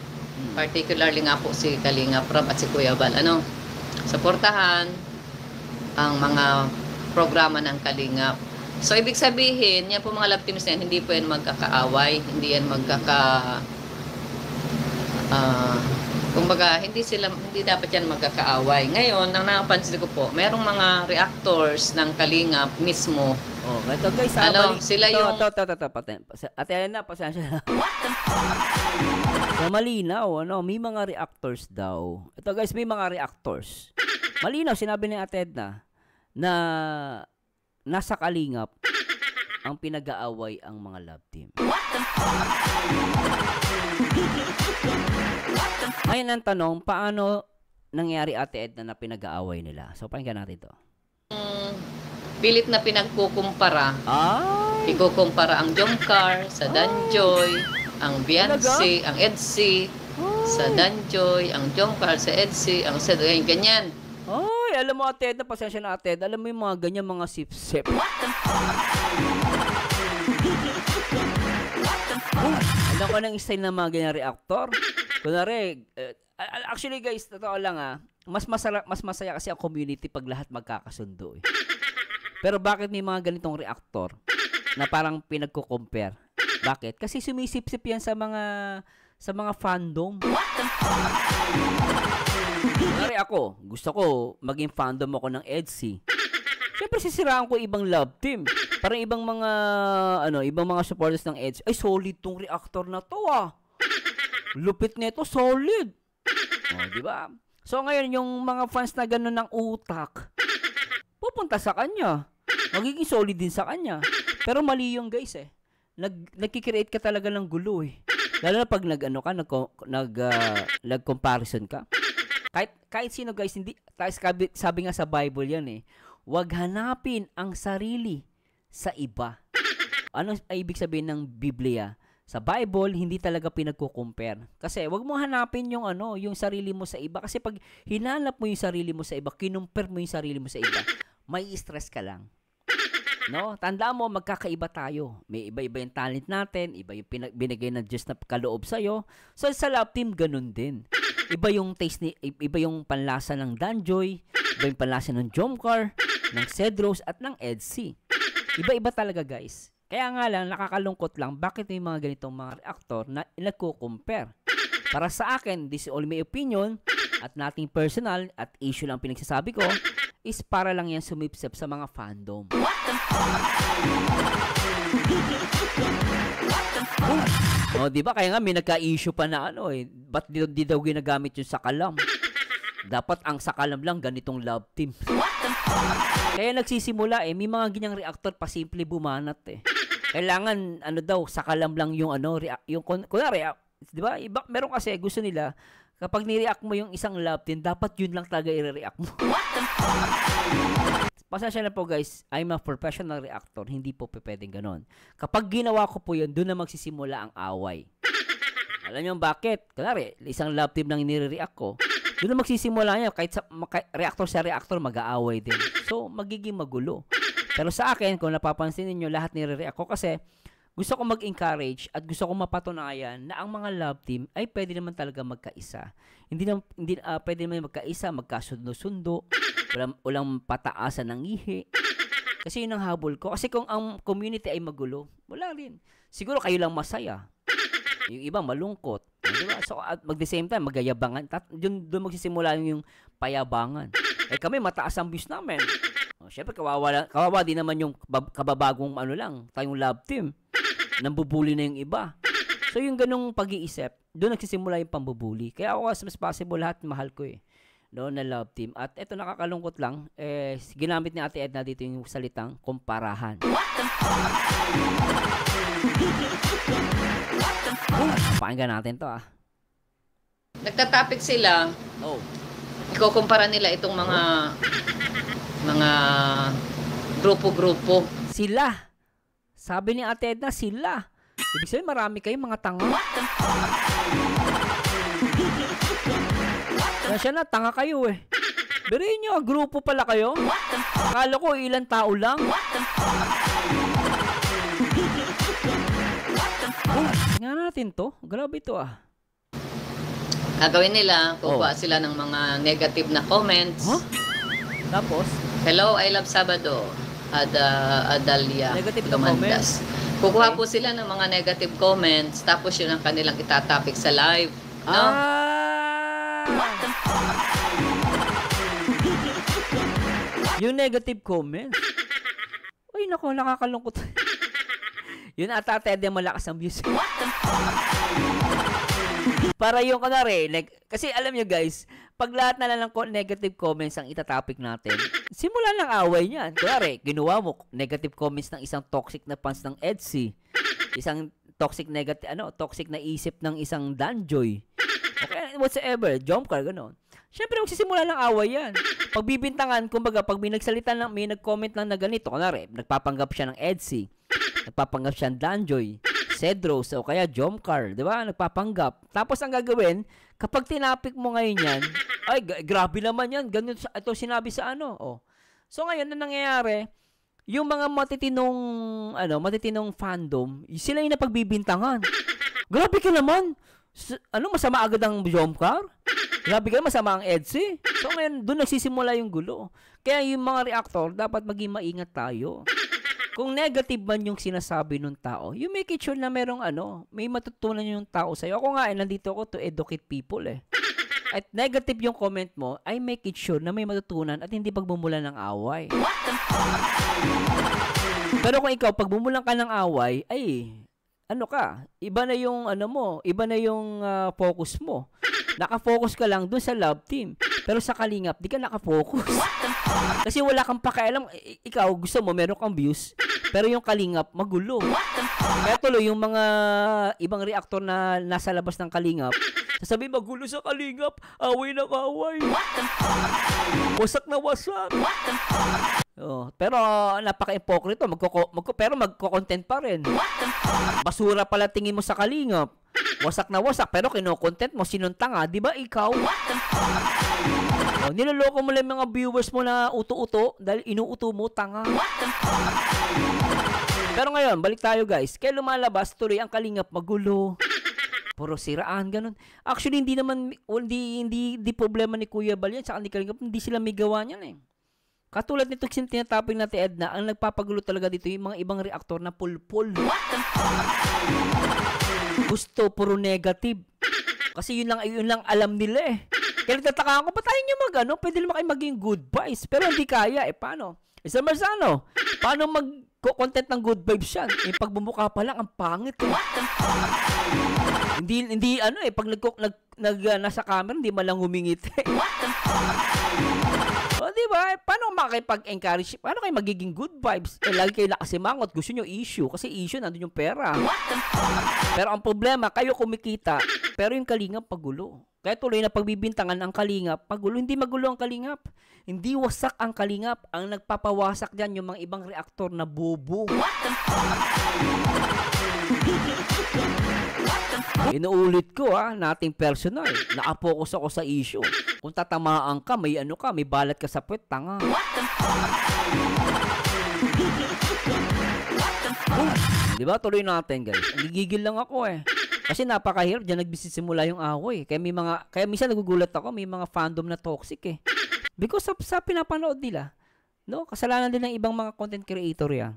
Particularly nga po si Kalingap Rob at si Kuya Bal. Suportahan ang mga programa ng Kalingap. So, ibig sabihin, yan po mga love teams na yan, hindi po yan magkakaaway, hindi yan kumbaga, hindi dapat yan magkakaaway. Ngayon, ang napansin ko po, merong mga reactors ng Kalingap mismo. Oh, ito guys, sila yung... Ate Elena, pasensya na. Malinaw, may mga reactors daw. Ito guys, may mga reactors. Malinaw, sinabi ni Ate Edna, na nasa Kalingap ang pinag-aaway ang mga love team. Ngayon ang tanong, paano nangyari, Ate Edna, na pinag-aaway nila? So, pakinggan natin to. Pilit na pinagkukumpara. Ay! Ikukumpara ang Jomcar sa Danjoy, ang Beyonce, ang Edsy sa Danjoy, ang Jomcar sa Edsy, ang ganyan. Ay, alam mo, Ate Edna, pasensya na, Ate Edna, alam mo yung mga ganyan, mga sip-sip. Alam ko ng style ng mga ganyan reactor. Kunwari, actually guys, totoo lang mas masaya kasi ang community pag lahat magkakasundo eh. Pero bakit may mga ganitong reactor na parang pinagko-compare? Bakit? Kasi sumisip-sip yan sa mga fandom. Kunwari ako, gusto ko maging fandom ako ng Edsy. Siyempre sisiraan ko ibang love team. Parang ibang mga supporters ng Edsy. Ay, solid tong reactor na to Lupit nito, solid. Di ba? So ngayon yung mga fans na gano'n ng utak, pupunta sa kanya. Magiging solid din sa kanya. Pero mali yung guys nagki-create ka talaga ng gulo Lalo na pag nag-comparison ka. Kahit sino guys, hindi sabi nga sa Bible yan huwag hanapin ang sarili sa iba. Ano ibig sabihin ng Biblia? Sa Bible, hindi talaga pinagko-compare. Kasi wag mo hanapin yung sarili mo sa iba. Kasi pag hinanap mo yung sarili mo sa iba, kinumpare mo yung sarili mo sa iba, may stress ka lang. No? Tandaan mo, magkakaiba tayo. May iba-iba yung talent natin, iba yung binigay ng Diyos na kaloob sa'yo. So sa love team, ganun din. Iba yung taste iba yung panlasa ng Danjoy, iba yung panlasa ng Jomcar, ng Cedros at ng Edsy. Iba-iba talaga guys. Kaya nga lang, nakakalungkot lang, bakit may mga ganitong mga reactor na nagko-compare? Para sa akin, this is only my opinion, at nothing personal, at issue lang pinagsasabi ko, is para lang yan sumipsip sa mga fandom. Diba? Kaya nga, may nagka-issue pa na ba't di daw ginagamit yung sakalam? Dapat ang sakalam lang ganitong love team. Kaya nagsisimula may mga ganyang reactor pa simple bumanat Kailangan sakalam lang yung yung kunwari, di ba? Meron kasi gusto nila kapag ni-react mo yung isang love team, dapat yun lang talaga i-react mo. Pasensya na po guys, I'm a professional reactor, hindi po pwedeng ganon. Kapag ginawa ko po yun, doon na magsisimula ang away. Alam niyo bakit? Kunwari, isang love team lang nire-react ko, doon na magsisimula niya, kahit reactor sa reactor, mag-aaway din. So, magiging magulo. Pero sa akin, kung napapansin niyo lahat nire-react ko kasi gusto ko mag-encourage at gusto ko mapatunayan na ang mga love team ay pwede naman talaga magkaisa. Hindi pwede naman magkaisa, magkasundo-sundo, walang pataasan ng ihi. Kasi yun ang habol ko. Kasi kung ang community ay magulo, wala rin. Siguro kayo lang masaya. Yung iba malungkot. Diba? So, at the same time, magayabangan. Doon magsisimula yung payabangan. Kami, mataas ang views namin. Siyempre, kawawa din naman yung kababagong tayong love team. Nambubuli na yung iba. So, yung ganung pag-iisip, doon nagsisimula yung pambubuli. Kaya ako, mas possible lahat, mahal ko na love team. At eto, nakakalungkot lang, ginamit ni Ate Edna dito yung salitang kumparahan. Pakinggan natin to Nagtatapik sila. Ikukumpara nila itong mga grupo-grupo. Sila. Sabi ni Ate Edna, sila. Ibig sabihin, marami kayong mga tanga. Kaya na, tanga kayo Biriin nyo, grupo pala kayo. Akala ko, ilang tao lang. Tingnan natin to. Grabe to Gagawin nila, kukuha sila ng mga negative na comments. Tapos? Hello, I love Sabado. Adalia. Negative na comments? Kukuha po sila ng mga negative comments, tapos yun ang kanilang itatopic sa live. No? Yung negative comments? Uy, nako, nakakalungkot. Yun ata, Ted, malakas ang views. Para yung kasi alam nyo guys, pag lahat na lang ng negative comments ang itatopic natin, simulan lang away niyan. Kunwari, ginawa mo negative comments ng isang toxic na fans ng Edsy, isang toxic na isip ng isang Danjoy, okay, whatsoever, Jomcar, gano'n. Siyempre, magsisimula ng away yan. Pagbibintangan, kumbaga, pag may nagsalita lang, may nag-comment lang na ganito, kunwari, nagpapanggap siya ng Edsy, nagpapanggap siya ng Danjoy, Cedros, o kaya Jomcar, di ba? Nagpapanggap. Tapos, ang gagawin, kapag tinapik mo ngayon yan, ay, grabe naman yan, ganun, ito sinabi sa ano, oh. So, ngayon, na nangyayari, yung mga matitinong fandom, sila yung napagbibintangan. Grabe ka naman. Masama agad ang Jomcar? Grabe ka, masama ang Edsy. So ngayon, doon nagsisimula yung gulo. Kaya yung mga reactor, dapat maging maingat tayo. Kung negative man yung sinasabi ng tao, you make it sure na merong may matutunan yung tao sa'yo. Ako nga, nandito ako to educate people eh. At negative yung comment mo, I make it sure na may matutunan at hindi pagbumulan ng away. Pero kung ikaw, pagbumulan ka ng away, ay, iba na yung iba na yung focus mo. Naka-focus ka lang dun sa love team. Pero sa Kalingap, di ka naka-focus. Kasi wala kang pakialam. Ikaw, gusto mo, meron kang views. Pero yung Kalingap, magulo. Kaya tuloy, yung mga ibang reactor na nasa labas ng Kalingap, sasabi, magulo sa Kalingap, away na away. Wasak na wasak. Pero napaka-hypocrite. Pero magko-content pa rin. Basura pala tingin mo sa Kalingap. Wasak na wasak, pero kino-content mo, sinong tanga, di ba ikaw? Niloloko mo lang mga viewers mo na uto-uto dahil inuuto mo, tanga. Pero ngayon, balik tayo guys. Kaya lumalabas, tuloy ang Kalingap, magulo. Puro siraan, ganun. Actually, hindi problema ni Kuya Bal yan. Saka ni Kalingap, hindi sila may gawa niyan eh. Katulad nito tinataping natin, Edna, ang nagpapagulo talaga dito yung mga ibang reaktor na pulpul. Gusto, puro negative. Kasi yun lang alam nila eh. Kaya nagtataka ako, ba't tayo nyo pwede naman kayo maging good vibes. Pero hindi kaya eh, paano? Isa Marzano, paano mag-content ng good vibes yan? Yung pagbumuka pa lang, ang pangit eh. Hindi pag nasa camera, hindi malang humingit eh. Diba? Paano makipag-encourage? Paano kayo magiging good vibes? Lagi kayo nakasimangot. Gusto nyo issue. Kasi issue, nandun yung pera. Pero ang problema, kayo kumikita. Pero yung Kalingap, pagulo. Kaya tuloy na pagbibintangan ang Kalingap, pagulo. Hindi magulo ang Kalingap. Hindi wasak ang Kalingap. Ang nagpapawasak dyan yung mga ibang reaktor na bobo. Inuulit ko nating personal. Nakapokus ako sa issue. Kung tatamaan ka, may balat ka sa puwet, tanga. Diba? Tuloy natin, guys. Nagigigil lang ako eh. Kasi napakahirap, dyan nagsisimula yung away. Kaya minsan nagugulat ako, may mga fandom na toxic eh. Because sa pinapanood nila, no? Kasalanan din ng ibang mga content creator yan.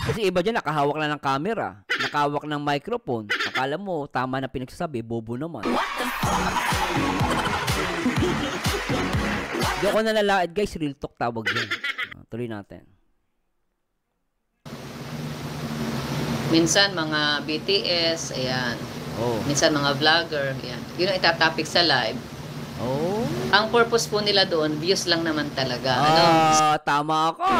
Kasi iba dyan, nakahawak na ng camera, nakahawak ng microphone. Akala mo, tama na pinagsasabi, bobo naman. Hindi ako nalalaad guys, real talk tawag dyan. Tuloy natin. Minsan mga BTS, ayan. Minsan mga vlogger, ayan. Yun ang itatopic sa live. Ang purpose po nila doon, views lang naman talaga. Tama ka.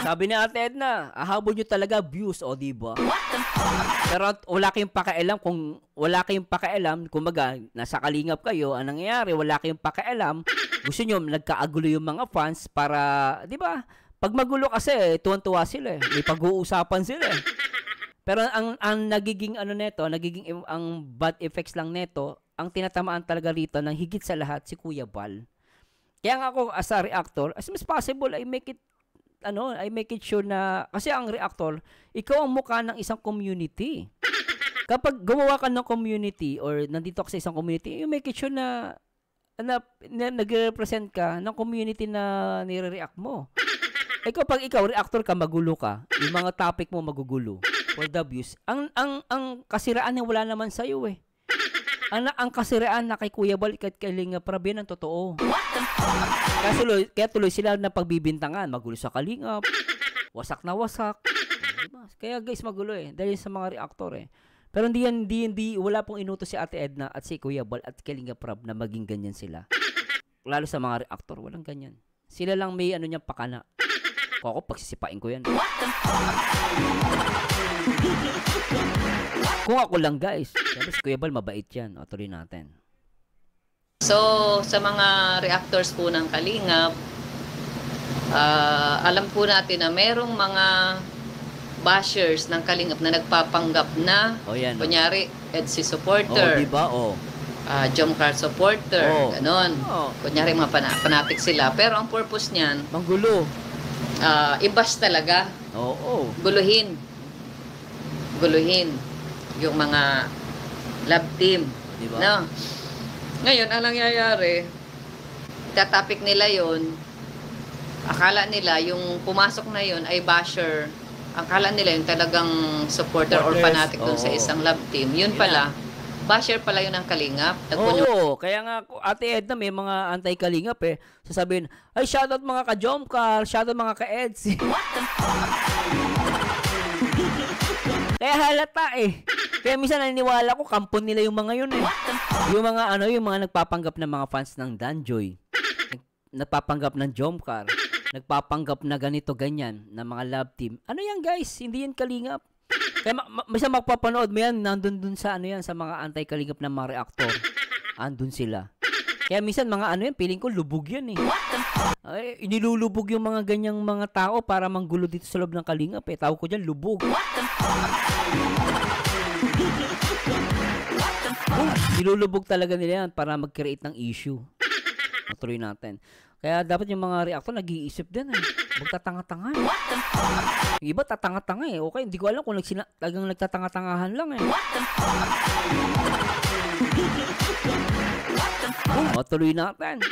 Sabi ni Ate Edna, ahabol nyo talaga views, diba? Pero wala kayong pakialam kung nasa Kalingap kayo, anong nangyayari, wala kayong pakialam, gusto nyo, nagkaagulo yung mga fans para, diba? Pag magulo kasi, tuwan-tuwa sila eh. May pag-uusapan sila eh. Pero ang nagiging ang bad effects lang neto, ang tinatamaan talaga rito ng higit sa lahat si Kuya Bal. Kaya nga ako as a reactor, as much as possible, I make it sure na, kasi ang reactor, ikaw ang mukha ng isang community. Kapag gumawa ka ng community or nandito ka sa isang community, you make it sure na nag-represent ka ng community na nire-react mo. Pag ikaw, reactor ka, magulo ka, yung mga topic mo magugulo for the views. Ang kasiraan niya wala naman sa'yo eh. Ang kasiraan na kay Kuya Bal, kay Kalingap Rab, yan ang totoo. Kaya tuloy sila na pagbibintangan. Magulo sa Kalingap. Wasak na wasak. Kaya guys, magulo eh. Dahil sa mga reactor eh. Pero hindi, wala pong inuto si Ate Edna at si Kuya Bal at Kalingap Rab na maging ganyan sila. Lalo sa mga reactor, walang ganyan. Sila lang may niyang pakana. Kung ako, pagsisipain ko yan. Kung ako lang, guys. Sabi si Kuya Bal, mabait yan. O, tuloy natin. So, sa mga reactors po ng Kalingap, alam po natin na merong mga bashers ng Kalingap na nagpapanggap na, Yan, kunyari, EDSI supporter, diba? Jomcar supporter, ganon. Kunyari, mga fanatic sila. Pero ang purpose niyan, manggulo. i-bash talaga. Guluhin yung mga love team. Diba? No? Ngayon, ang nangyayari, tatapik nila yon, akala nila yung pumasok na yon ay basher. Akala nila yung talagang supporter or fanatic dun sa isang love team. Yun pala, basher pala yun ng Kalingap. Kaya nga, Ate Edna, may mga anti-Kalingap eh. Sasabihin, ay, shoutout mga ka-Jomcar, shoutout mga ka-Eds. Kaya halata eh. Kaya minsan naniniwala ko, kampon nila yung mga yun eh. Yung mga nagpapanggap na mga fans ng Danjoy. Nagpapanggap ng Jomcar. Nagpapanggap na ganito, ganyan, na mga love team. Ano yan guys? Hindi yan Kalingap. Kaya minsan magpapanood mo yan, nandun dun sa sa mga anti-Kalingap na mga reactor. Andun sila. Kaya minsan mga feeling ko lubog yan eh. Ay, inilulubog yung mga ganyang mga tao para manggulo dito sa loob ng Kalingap eh. Tawag ko dyan, lubog. Nilulubog talaga nila yan para mag-create ng issue. Matuloy natin. Kaya dapat yung mga reactor nag-iisip din eh. Magtatanga-tanga eh. Yung iba tatanga-tanga eh. Okay, hindi ko alam kung talagang nagtatanga-tangahan lang eh. Matuloy natin.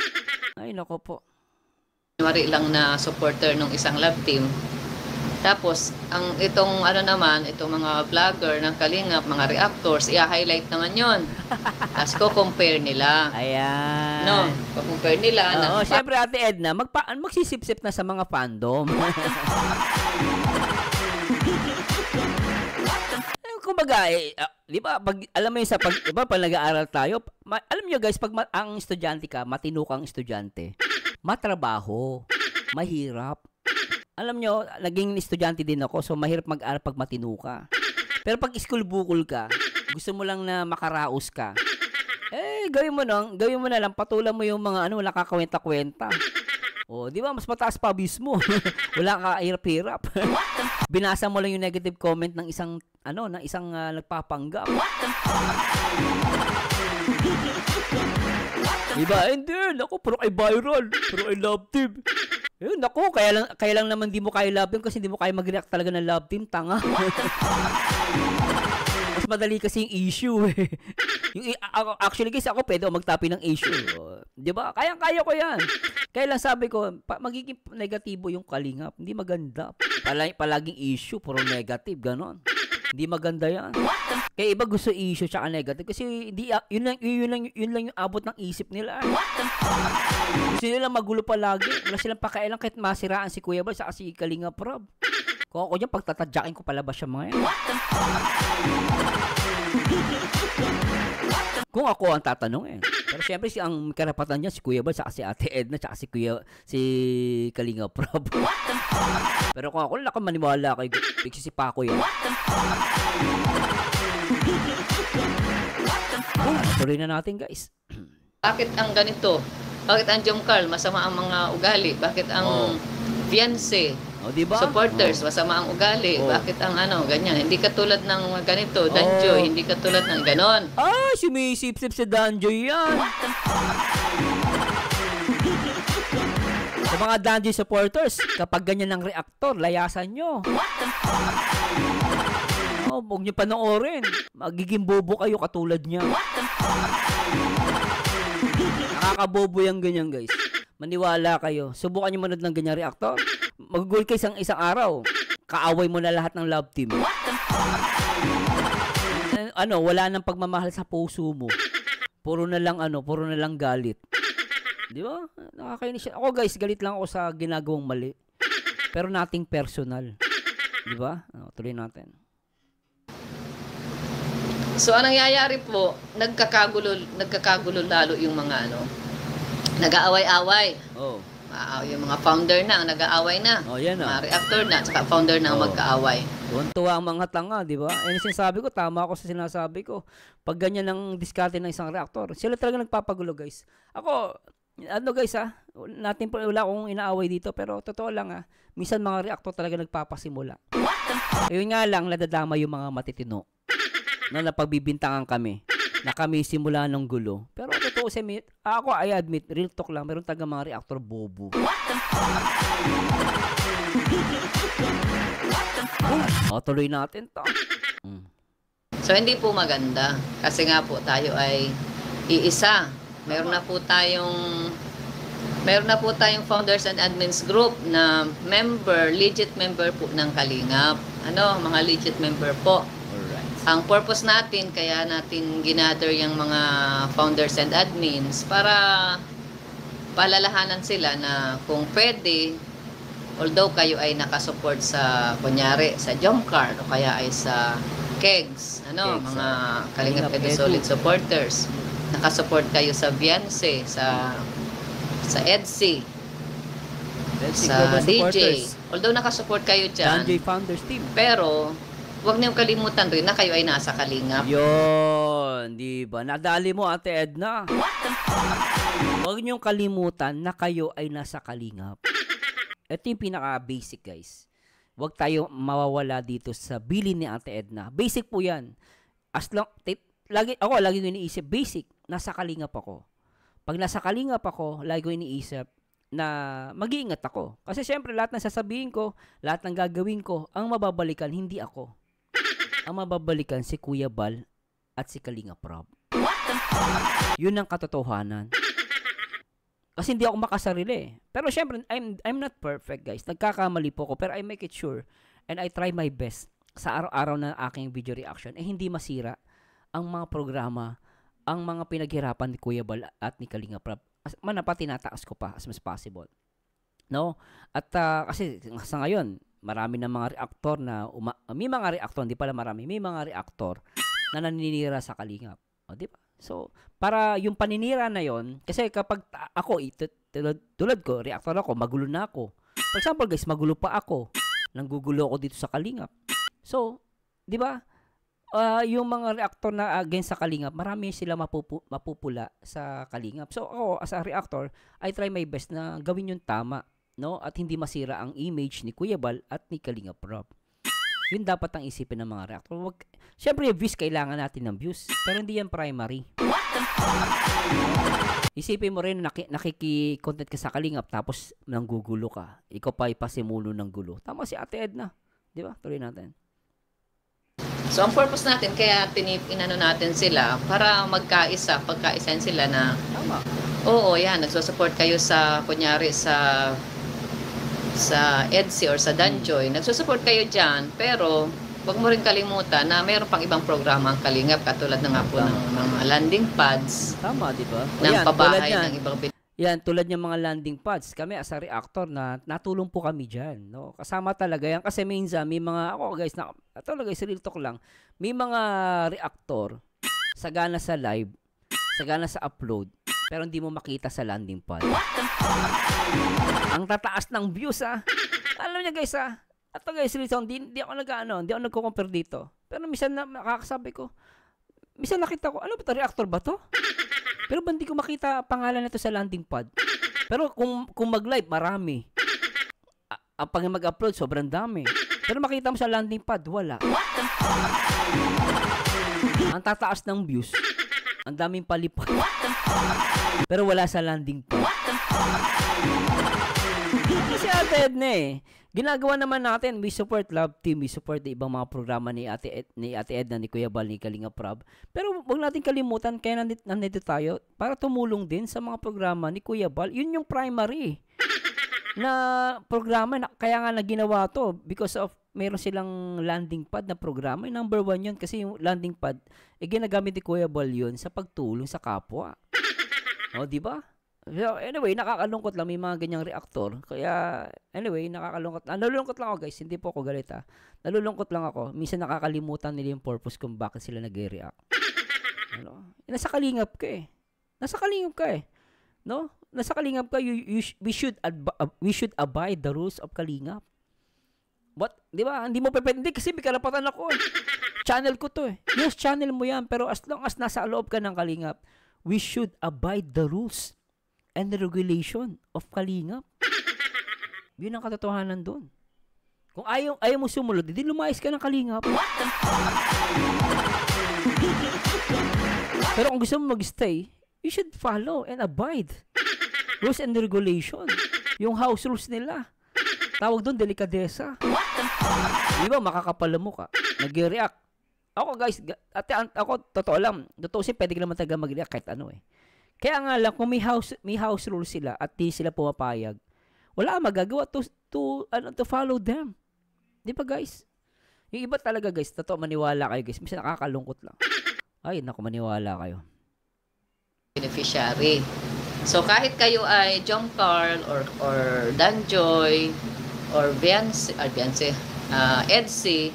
Ay, nako po. Kunwari lang na supporter ng isang love team. Tapos, itong mga vlogger ng Kalingap, mga reactors, i-highlight naman yon. Tapos ko-compare nila. Ayan. No, ko-compare nila. Siyempre Ate Edna, magsisip-sip na sa mga fandom. Kumbaga, di ba, alam mo yung pag nag-aaral tayo, alam nyo guys, pag ang estudyante ka, matino kang estudyante, matrabaho, mahirap. Alam nyo, naging estudyante din ako, so mahirap mag-aral pag matino ka. Pero pag school bukol ka, gusto mo lang na makaraos ka, gawin mo na lang, patulan mo yung mga wala kakakwenta-kwenta. Di ba, mas mataas pa abis mo. Wala ka hirap-hirap. Binasa mo lang yung negative comment ng isang nagpapanggap. Diba? Hindi, naku, pero ay viral, pero ay love team. Naku, kaya lang naman di mo kaya love team kasi di mo kaya mag-react talaga ng love team, tanga. Mas madali kasi yung issue eh. Actually guys, ako pwede magtapi ng issue. Di ba? Kaya ko yan. Kaya lang sabi ko, magiging negatibo yung Kalingap. Hindi maganda. Palaging issue, puro negative, ganon. Hindi maganda yan. Kaya iba gusto issue tsaka negative kasi yun lang yung abot ng isip nila. Gusto nila magulo palagi. Wala silang pakailan kahit masiraan si Kuya Bal saka si Kalingap Rob. Kung ako dyan, pagtatadyakin ko palabas siya mga yan. Kung ako ang tatanong Pero syempre ang karapatan niya si Kuya Bal saka si Ate Edna saka si Kalingap Rob. Pero kung ako lang maniwala kay Pigsisipa ko yan. Tuloy na natin guys. Bakit ang ganito? Bakit ang Jomcar masama ang mga ugali? Bakit ang fiancé, diba? supporters, masama ang ugali? Bakit ang ganyan? Hindi katulad ng ganito, Danjoy, hindi katulad ng ganon. Sumisip-sip si Danjoy yan. Sa mga Danjoy supporters, kapag ganyan ng reactor, layasan nyo. Huwag nyo panoorin. Magiging bobo kayo katulad niya. Nakakabobo yung ganyan guys. Maniwala kayo. Subukan nyo manood ng ganyan reactor. Mag-goal kayo isang araw. Kaaway mo na lahat ng love team. Wala nang pagmamahal sa puso mo. Puro na lang galit. Di ba? Nakakainis. Ako guys, galit lang ako sa ginagawang mali. Pero nating personal. Di ba? Tuloy natin. So, anong nangyayari po, nagkakagulo lalo yung mga nag-aaway-away. Yung mga founder na ang nag-aaway na. Oh, yan Mga reactor na, saka founder na ang magkaaway. Tuwa ang mga tanga, di ba? Sinasabi ko, tama ako sa sinasabi ko. Pag ganyan ang diskarte ng isang reactor, sila talaga nagpapagulo, guys. Ako, guys, wala akong inaaway dito, pero totoo lang, minsan mga reactor talaga nagpapasimula. Yun nga lang, nadadama yung mga matitino na napagbibintangan kami na kami simula ng gulo. Pero totoo ako, I admit, real talk lang, meron taga mga reactor bobo. Tuloy natin to. So, hindi po maganda. Kasi nga po, tayo ay iisa. Meron na po tayong founders and admins group na legit member po ng Kalingap. Mga legit member po. Ang purpose natin, kaya natin ginather yung mga founders and admins para palalahanan sila na kung pwede, although kayo ay nakasupport sa, kunyari, sa Jomcar o kaya ay sa Kegs, mga Kalingap Edu Solid supporters. Nakasupport kayo sa Vianse, sa EDC, sa DJ. Although nakasupport kayo dyan, Sanjay Founders Team. pero huwag niyong kalimutan rin na kayo ay nasa Kalingap. Yun, di ba? Nadali mo, Ate Edna. Huwag niyong kalimutan na kayo ay nasa Kalingap. Ito yung pinaka-basic, guys. Huwag tayo mawawala dito sa bilin ni Ate Edna. Basic po yan. Lagi ko iniisip, basic, nasa Kalingap ako. Pag nasa Kalingap ako, lagi ko iniisip na mag-iingat ako. Kasi syempre, lahat ng sasabihin ko, lahat ng gagawin ko, ang mababalikan, hindi ako. Ang mababalikan si Kuya Bal at si Kalingap Rob. Yun ang katotohanan. Kasi hindi ako makasarili. Pero syempre, I'm not perfect, guys. Nagkakamali po ako, pero I make it sure and I try my best sa araw-araw na aking video reaction hindi masira ang mga programa, ang mga pinaghirapan ni Kuya Bal at ni Kalingap Rob. Tinataas ko pa as much as possible. No? At kasi sa ngayon, marami na mga reaktor na may mga reaktor, hindi pala marami, may mga reaktor na naninira sa Kalingap. O, di ba? So, para yung paninira na yon, kasi kapag ako, tulad ko, reaktor ako, magulo na ako. For example, guys, magulo pa ako. Nanggugulo ako dito sa Kalingap. So, di ba? Yung mga reaktor na against sa Kalingap, marami sila mapupula sa Kalingap. So, ako, as a reactor, I try my best na gawin yung tama. No? At hindi masira ang image ni Kuya Bal at ni Kalingap Rob. Yun dapat ang isipin ng mga reactor. Siyempre, views, kailangan natin ng views. Pero hindi yan primary. Isipin mo rin na nakiki-content ka sa Kalingap tapos nanggugulo ka. Ikaw pa ipasimulo ng gulo. Tama si Ate Edna. Di ba? Tuloy natin. So, ang purpose natin, kaya inano natin sila para pagkaisahin sila na, Tama. oo, yan, nagsusupport kayo sa, kunyari, sa EDC or sa Danjoy. Nagsusupport kayo dyan, pero huwag mo rin kalimutan na mayroon pang ibang programa ang Kalingap, katulad na nga po ng mga landing pads. Tama, di ba? Ng pabahay ng ibang yan, tulad ng mga landing pads. Kami as a reactor na natulong po kami dyan. No? Kasama talaga yan. Kasi minsan, may mga, ako guys, talaga guys, real talk lang, may mga reactor, sagana sa live, sagana sa upload, pero hindi mo makita sa landing pad. Ang tataas ng views, Alam niyo guys, Ito guys, real hindi ako nagko-compare dito. Pero minsan nakakasabi ko, minsan nakita ko, ano ba ito, reactor ba to? Pero ba hindi ko makita pangalan nito sa landing pad? Pero kung mag-live, marami. Pag mag-upload, sobrang dami. Pero makita mo sa landing pad, wala. Ang tataas ng views. Ang daming palipad. Pero wala sa landing pad. Kasi Ate Edna ginagawa naman natin, we support Love Team, we support ibang mga programa ni Ate Edna, ni Kuya Bal, ni Kalingap Rob. Pero wag natin kalimutan, kaya nandito tayo para tumulong din sa mga programa ni Kuya Bal. Yun yung primary na programa, kaya nga na ginawa to because of meron silang landing pad na programa. Number 1 yun kasi yung landing pad, ginagamit ni Kuya Bal yun sa pagtulong sa kapwa. O, di ba? So, anyway, nakakalungkot lang. May mga ganyang reaktor. Kaya, anyway, nakakalungkot. Nalulungkot lang ako, guys. Hindi po ako galit, Nalulungkot lang ako. Minsan nakakalimutan nila yung purpose kung bakit sila nag-react. Nasa Kalingap ka Nasa Kalingap ka No? Nasa Kalingap ka, we should abide the rules of Kalingap. What? Di ba? Hindi mo pwede. Hindi kasi may karapatan ako. Channel ko to eh. Yes, channel mo yan. Pero as long as nasa loob ka ng Kalingap, we should abide the rules and the regulation of Kalingap. Yun ang katotohanan doon. Kung ayaw mo sumunod, hindi lumayas ka ng Kalingap. Pero kung gusto mo mag-stay, you should follow and abide rules and regulation. Yung house rules nila. Tawag doon, delikadesa. Di ba, makakapala mo ka. Nag-react. Ako guys, ako, totoo lang. Totoo siya, pwede ka naman talaga mag-react kahit ano eh. Kaya nga lang, kung may house rules sila at di sila pumapayag, wala kang magagawa to follow them. Di ba guys? Yung iba talaga guys, totoo, maniwala kayo guys. Minsan nakakalungkot lang. Ay, naku, maniwala kayo. Beneficiary. So kahit kayo ay John Carl or Danjoy or Beyonce, Edsy,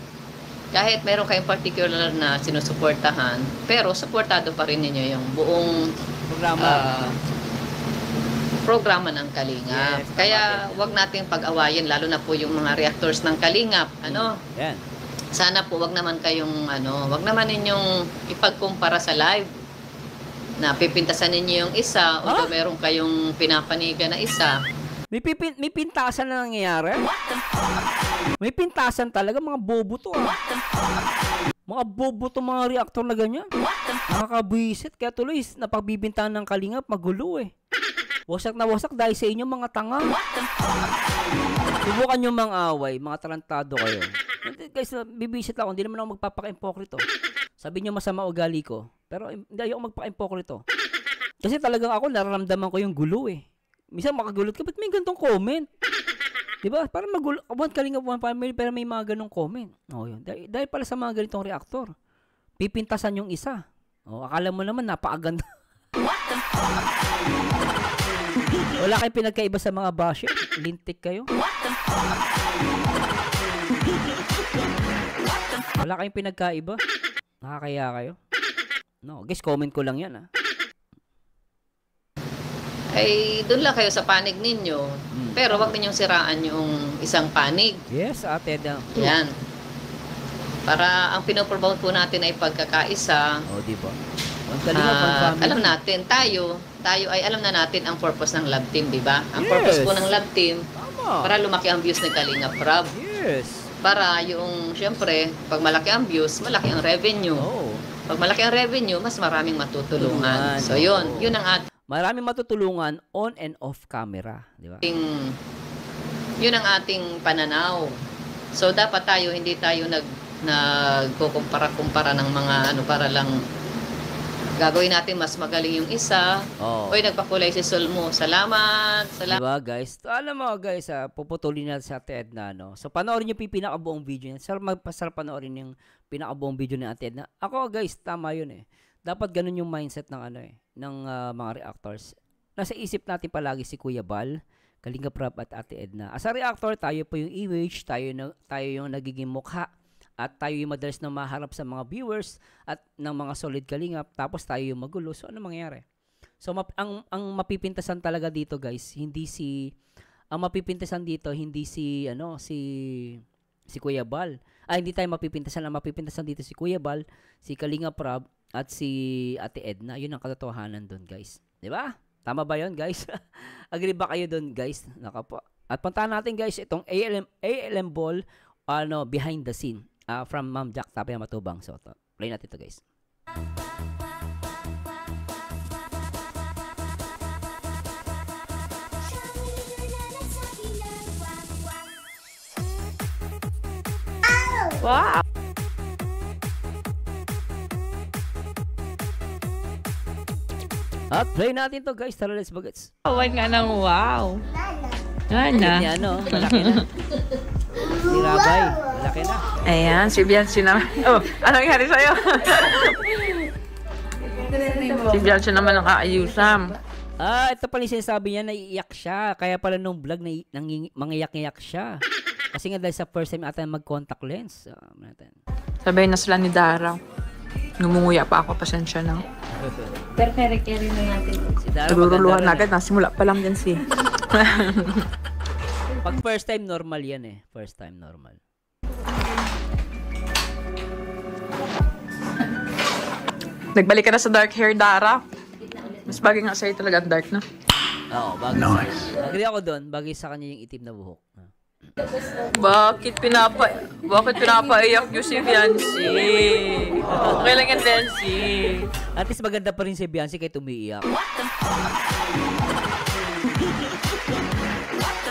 kahit meron kayong particular na sinusuportahan, pero suportado pa rin ninyo yung buong programa ng Kalingap. Yes, kaya wag nating pag-awayin, lalo na po yung mga reactors ng Kalingap. Yan. Sana po wag naman ninyong ipagkumpara sa live na pipintasan ninyo yung isa o meron kayong pinapanigan na isa. May pintasan na nangyayari? May pintasan talaga, mga bobo to. Mga bobo to, mga reactor na ganyan. Nakakabwisit, kaya tuloy napagbibintahan ng Kalingap, magulo eh. Wasak na wasak dahil sa inyo mga tanga. Subukan nyo mga away, mga tarantado kayo. Guys, bibisit ako, hindi naman ako magpapaka-impokrito. Sabi nyo masama ugali ko, pero hindi ako magpaka-impokrito. Kasi talagang ako, nararamdaman ko yung gulo eh. Minsan makagulot ka, ba't may ganitong comment? Diba? Parang magulo, one Kalingap, one family, pero may mga ganong comment. O yun, dahil pala sa mga ganitong reactor, pipintasan yung isa. O, akala mo naman, napakaganda. Wala kayong pinagkaiba sa mga basher? Lintik kayo? Wala kayong pinagkaiba? Nakakaya kayo? No, guys, comment ko lang yan Ay, doon lang kayo sa panig ninyo. Pero wag ninyong siraan yung isang panig. Yes, ate. Yan. Para ang pinopromote po natin ay pagkakaisa. O, di ba? Alam natin, tayo ay alam na natin ang purpose ng Love Team, di ba? Ang purpose po ng Love Team, para lumaki ang views ni Kalingap Rab. Yes. Para yung, syempre, pag malaki ang views, malaki ang revenue. Pag malaki ang revenue, mas maraming matutulungan. So, yun ang ating maraming matutulungan on and off camera, di ba? Yun ang ating pananaw. So dapat tayo hindi tayo nagkukumpara-kumpara ng mga para lang gagawin natin mas magaling yung isa. Oy, nagpakulay si Sol mo. Salamat. Diba guys? Alam mo guys, puputulin natin sa Ate Edna, no? So panoorin niyo yung pinakabuong video niya. Sarap panoorin yung pinakabuong video ni Ate Edna. Ako guys, tama yun eh. Dapat ganun yung mindset ng ng mga reactors. Nasa isip natin palagi si Kuya Bal, Kalingap Rab at Ate Edna. As a reactor, tayo po yung image, tayo yung nagiging mukha, at tayo yung madalas na maharap sa mga viewers at ng mga solid Kalingap, tapos tayo yung magulo. So ano mangyayari? So ang mapipintasan talaga dito guys, hindi si Kuya Bal. Hindi tayo mapipintasan. Ang mapipintasan dito si Kuya Bal, si Kalingap Rab, at si Ate Edna. Yun ang katotohanan doon, guys. 'Di ba? Tama ba 'yon, guys? Agree ba kayo doon, guys? Nakapo. At puntahan natin, guys, itong ALM Ball behind the scene from Ma'am Jack Tapia Matubang. So, play natin to, guys. Wow! At play natin to, guys. Tara, let's bagets. Away nga ng wow. Nana. Malaki na. Si Rabay, malaki na. Ayan, si Bianchi naman. Oh, anong nangyari sa'yo? Si Bianchi naman ang kaayusan. Ito pala yung sinasabi niya, naiiyak siya. Kaya pala nung vlog, mangiyak-iyak siya. Kasi nga dahil sa first time ata mag-contact lens. Sabay na sila ni Dara. Ngumunguya pa ako, pasensya na. Pero kere-kere na natin. Si Dara Naguruluhan maganda rin, agad, nasimula pa lang din si. Pag first time, normal yan eh. First time, normal. Nagbalik ka na sa dark hair, Dara. Mas bagay nga sa'yo talaga ang dark na. Oo, bagay nice. Agree ako doon. Bagay sa kanya yung itim na buhok. Bakit pinapaiyak yung si Biancy? Okay lang yan, Biancy. At least maganda pa rin si Biancy kahit umiiyak.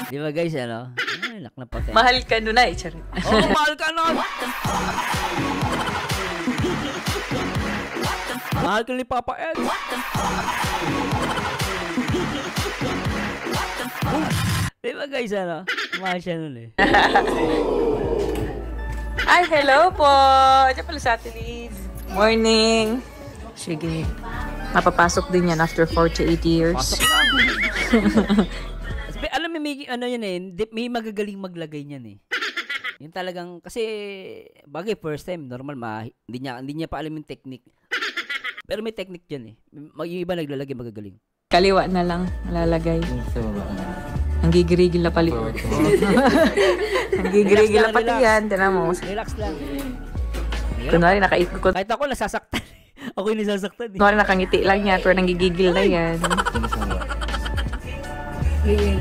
Di ba guys, ano? Ay, lak na pati. Mahal ka nun ay, charit. Oo, mahal ka nun! Mahal ka ni Papa Ed. Di ba guys, ano? Mahal siya nun eh. Ay, hello po! Diyan pala sa atin, Liz. Morning! Sige. Mapapasok din yan after 48 years. Pasok lang. Alam mo, may, ano yun eh, may magagaling maglagay niyan eh. Yung talagang, kasi, bagay first time, normal, hindi niya pa alam yung technique. Pero may technique dyan eh. Yung iba naglalagay magagaling. Kaliwa na lang, lalagay. Ang gigirigil na pali. Ang gigirigil na pati yan. Tinan mo. Relax lang. Kunwari, nakaikot. Kahit ako, nasasaktan. Ako yung nasasaktan eh. Kunwari, nakangiti lang yan. Pero nanggigigil na yan.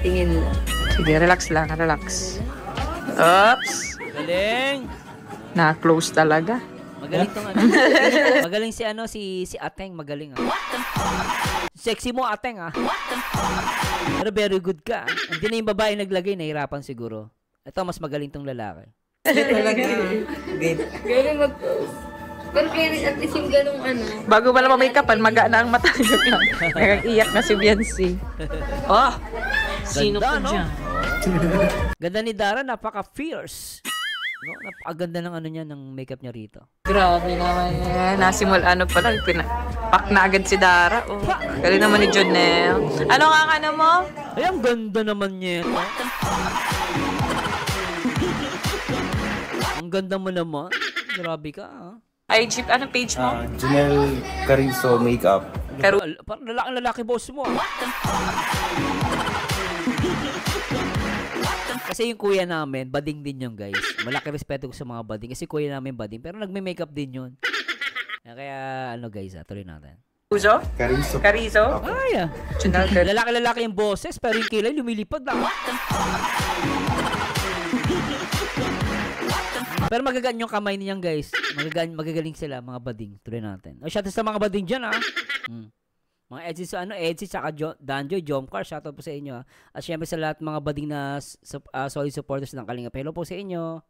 Tingin lang. Sige, relax lang. Relax. Oops. Galing. Na-close talaga. Magaling tong ano. Magaling si ano, si Ateng. Magaling ah. Sexy mo, Ateng ah. Pero very good ka. Hindi na yung babae naglagay, nahirapan siguro. Ito, mas magaling tong lalaki. Galing mag-post. Pero kaya at least yung ganong ano. Bago pala ma-makeupan, maga na ang mata. Joke lang. Nag-iyak na si Biancy. Oh! Sino ka no? dyan? Ganda ni Dara, napaka-fierce. No? Napakaganda ng ano niya, ng makeup niya rito. Grabe naman yan. Nasimula ano pala, pak na agad si Dara. Oh. Galing naman ni Jonelle. Ano nga ano mo? Ay, ang ganda naman niya. Ang ganda mo naman. Grabe ka ah. IG, anong page mo? Jonelle Carizo Makeup. Pero parang lalaki boss mo. Kasi yung kuya namin, bading din yun guys. Malaki respeto ko sa mga bading. Kasi kuya namin bading. Pero nagme-makeup din yun. Kaya ano guys, tuloy natin. Uzo? Carizo. Carizo? Ay, lalaki-lalaki yung boses, pero yung kilay lumilipad lang. Pero magagaan yung kamay niyan guys. Magagaling sila, mga bading. Tuloy natin. O, shoutout sa mga bading dyan ha. Mga Edsi sa ano, Edsi saka Danjoy, Jomcar, shoutout po sa inyo ha. At syempre sa lahat mga bading na solid supporters ng Kalingap. Hello po sa inyo.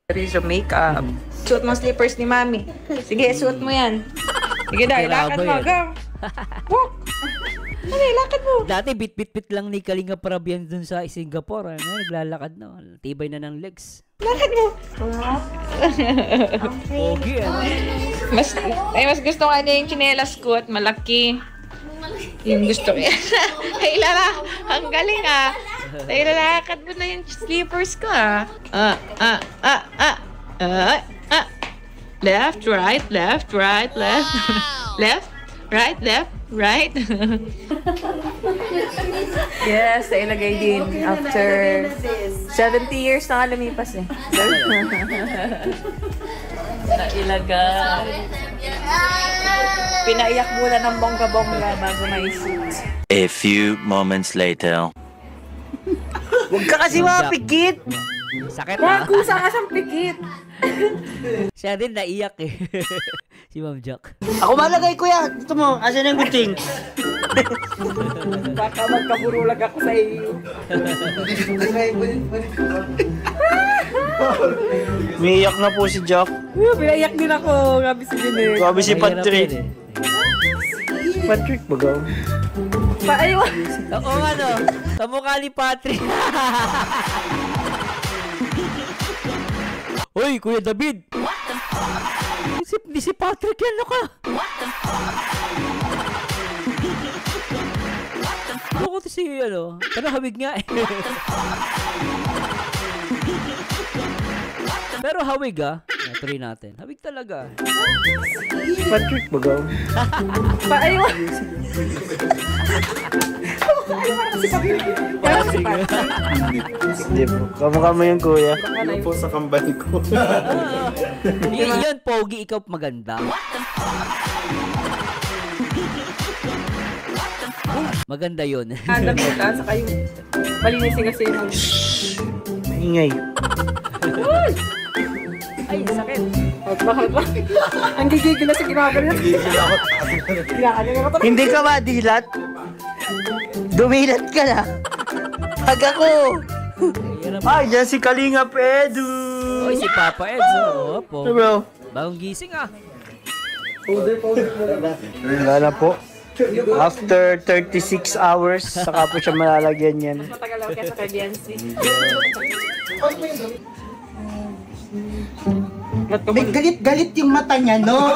Carizo Makeup. Suot mo slippers ni Mami. Sige, suot mo yan. Sige na, ilakad mo. Go. Walk. Ano, ilakad mo. Dati bit lang ni Kalinga Parabian dun sa Singapore. Ano, naglalakad na. Tibay na ng legs. Lakad mo. Pogi Mas gusto ko yung chinelas ko at malaki. Yung gusto ko. Ay, Lara, ang galing ah. Ay, lalakad mo na yung slippers ko ah. Left, right, left, right, left. Left, right, left, right. Yes, ilagay din. After 70 years na nga lumipas eh. Nailagay. Pinaiyak muna ng bongga-bongga bago maisip. A few moments later. Huwag ka kasi mapikit! Sakit ha? Kusa ka siyang pikit. Siya din naiyak eh. Si Ma'am Jack. Ako malagay kuya! Dito mo, asan yung gunting? Baka magkaburulag ako sa iyo. Umiiyak na po si Jack. Pinaiyak din ako. Grabe si Junel. Grabe si Patrick. Patrick bagaw. Paayo. Oo ano, kamukha ni Patrick. Hoy, Kuya David! Di si Patrick yan, ano ka? Ako to si, ano, parang habig nga eh. Pero hawig tuloy natin. Hawig talaga. Patrick Bagaw. Paayun. Hindi po. Kamukha mo yung kuya. Ano po sa kambal ko. Yun, pogi, ikaw maganda. Maganda yun. Alam mo ka, saka yung malinisin kasi yung... Maingay. Ay, sakit. Bakal ba? Ang gigigil na sa ginagawa. Hindi ka madilat? Dumilat ka na. Pag ako. Ay, dyan si Kalinga Pedu. Oy, si Papa Edzo. Opo. Bro. Bagong gising Wala na po. After 36 hours, saka po siya malalagyan yan. Matagal ako kaya sa KBNC. Galit yung mata niya, no?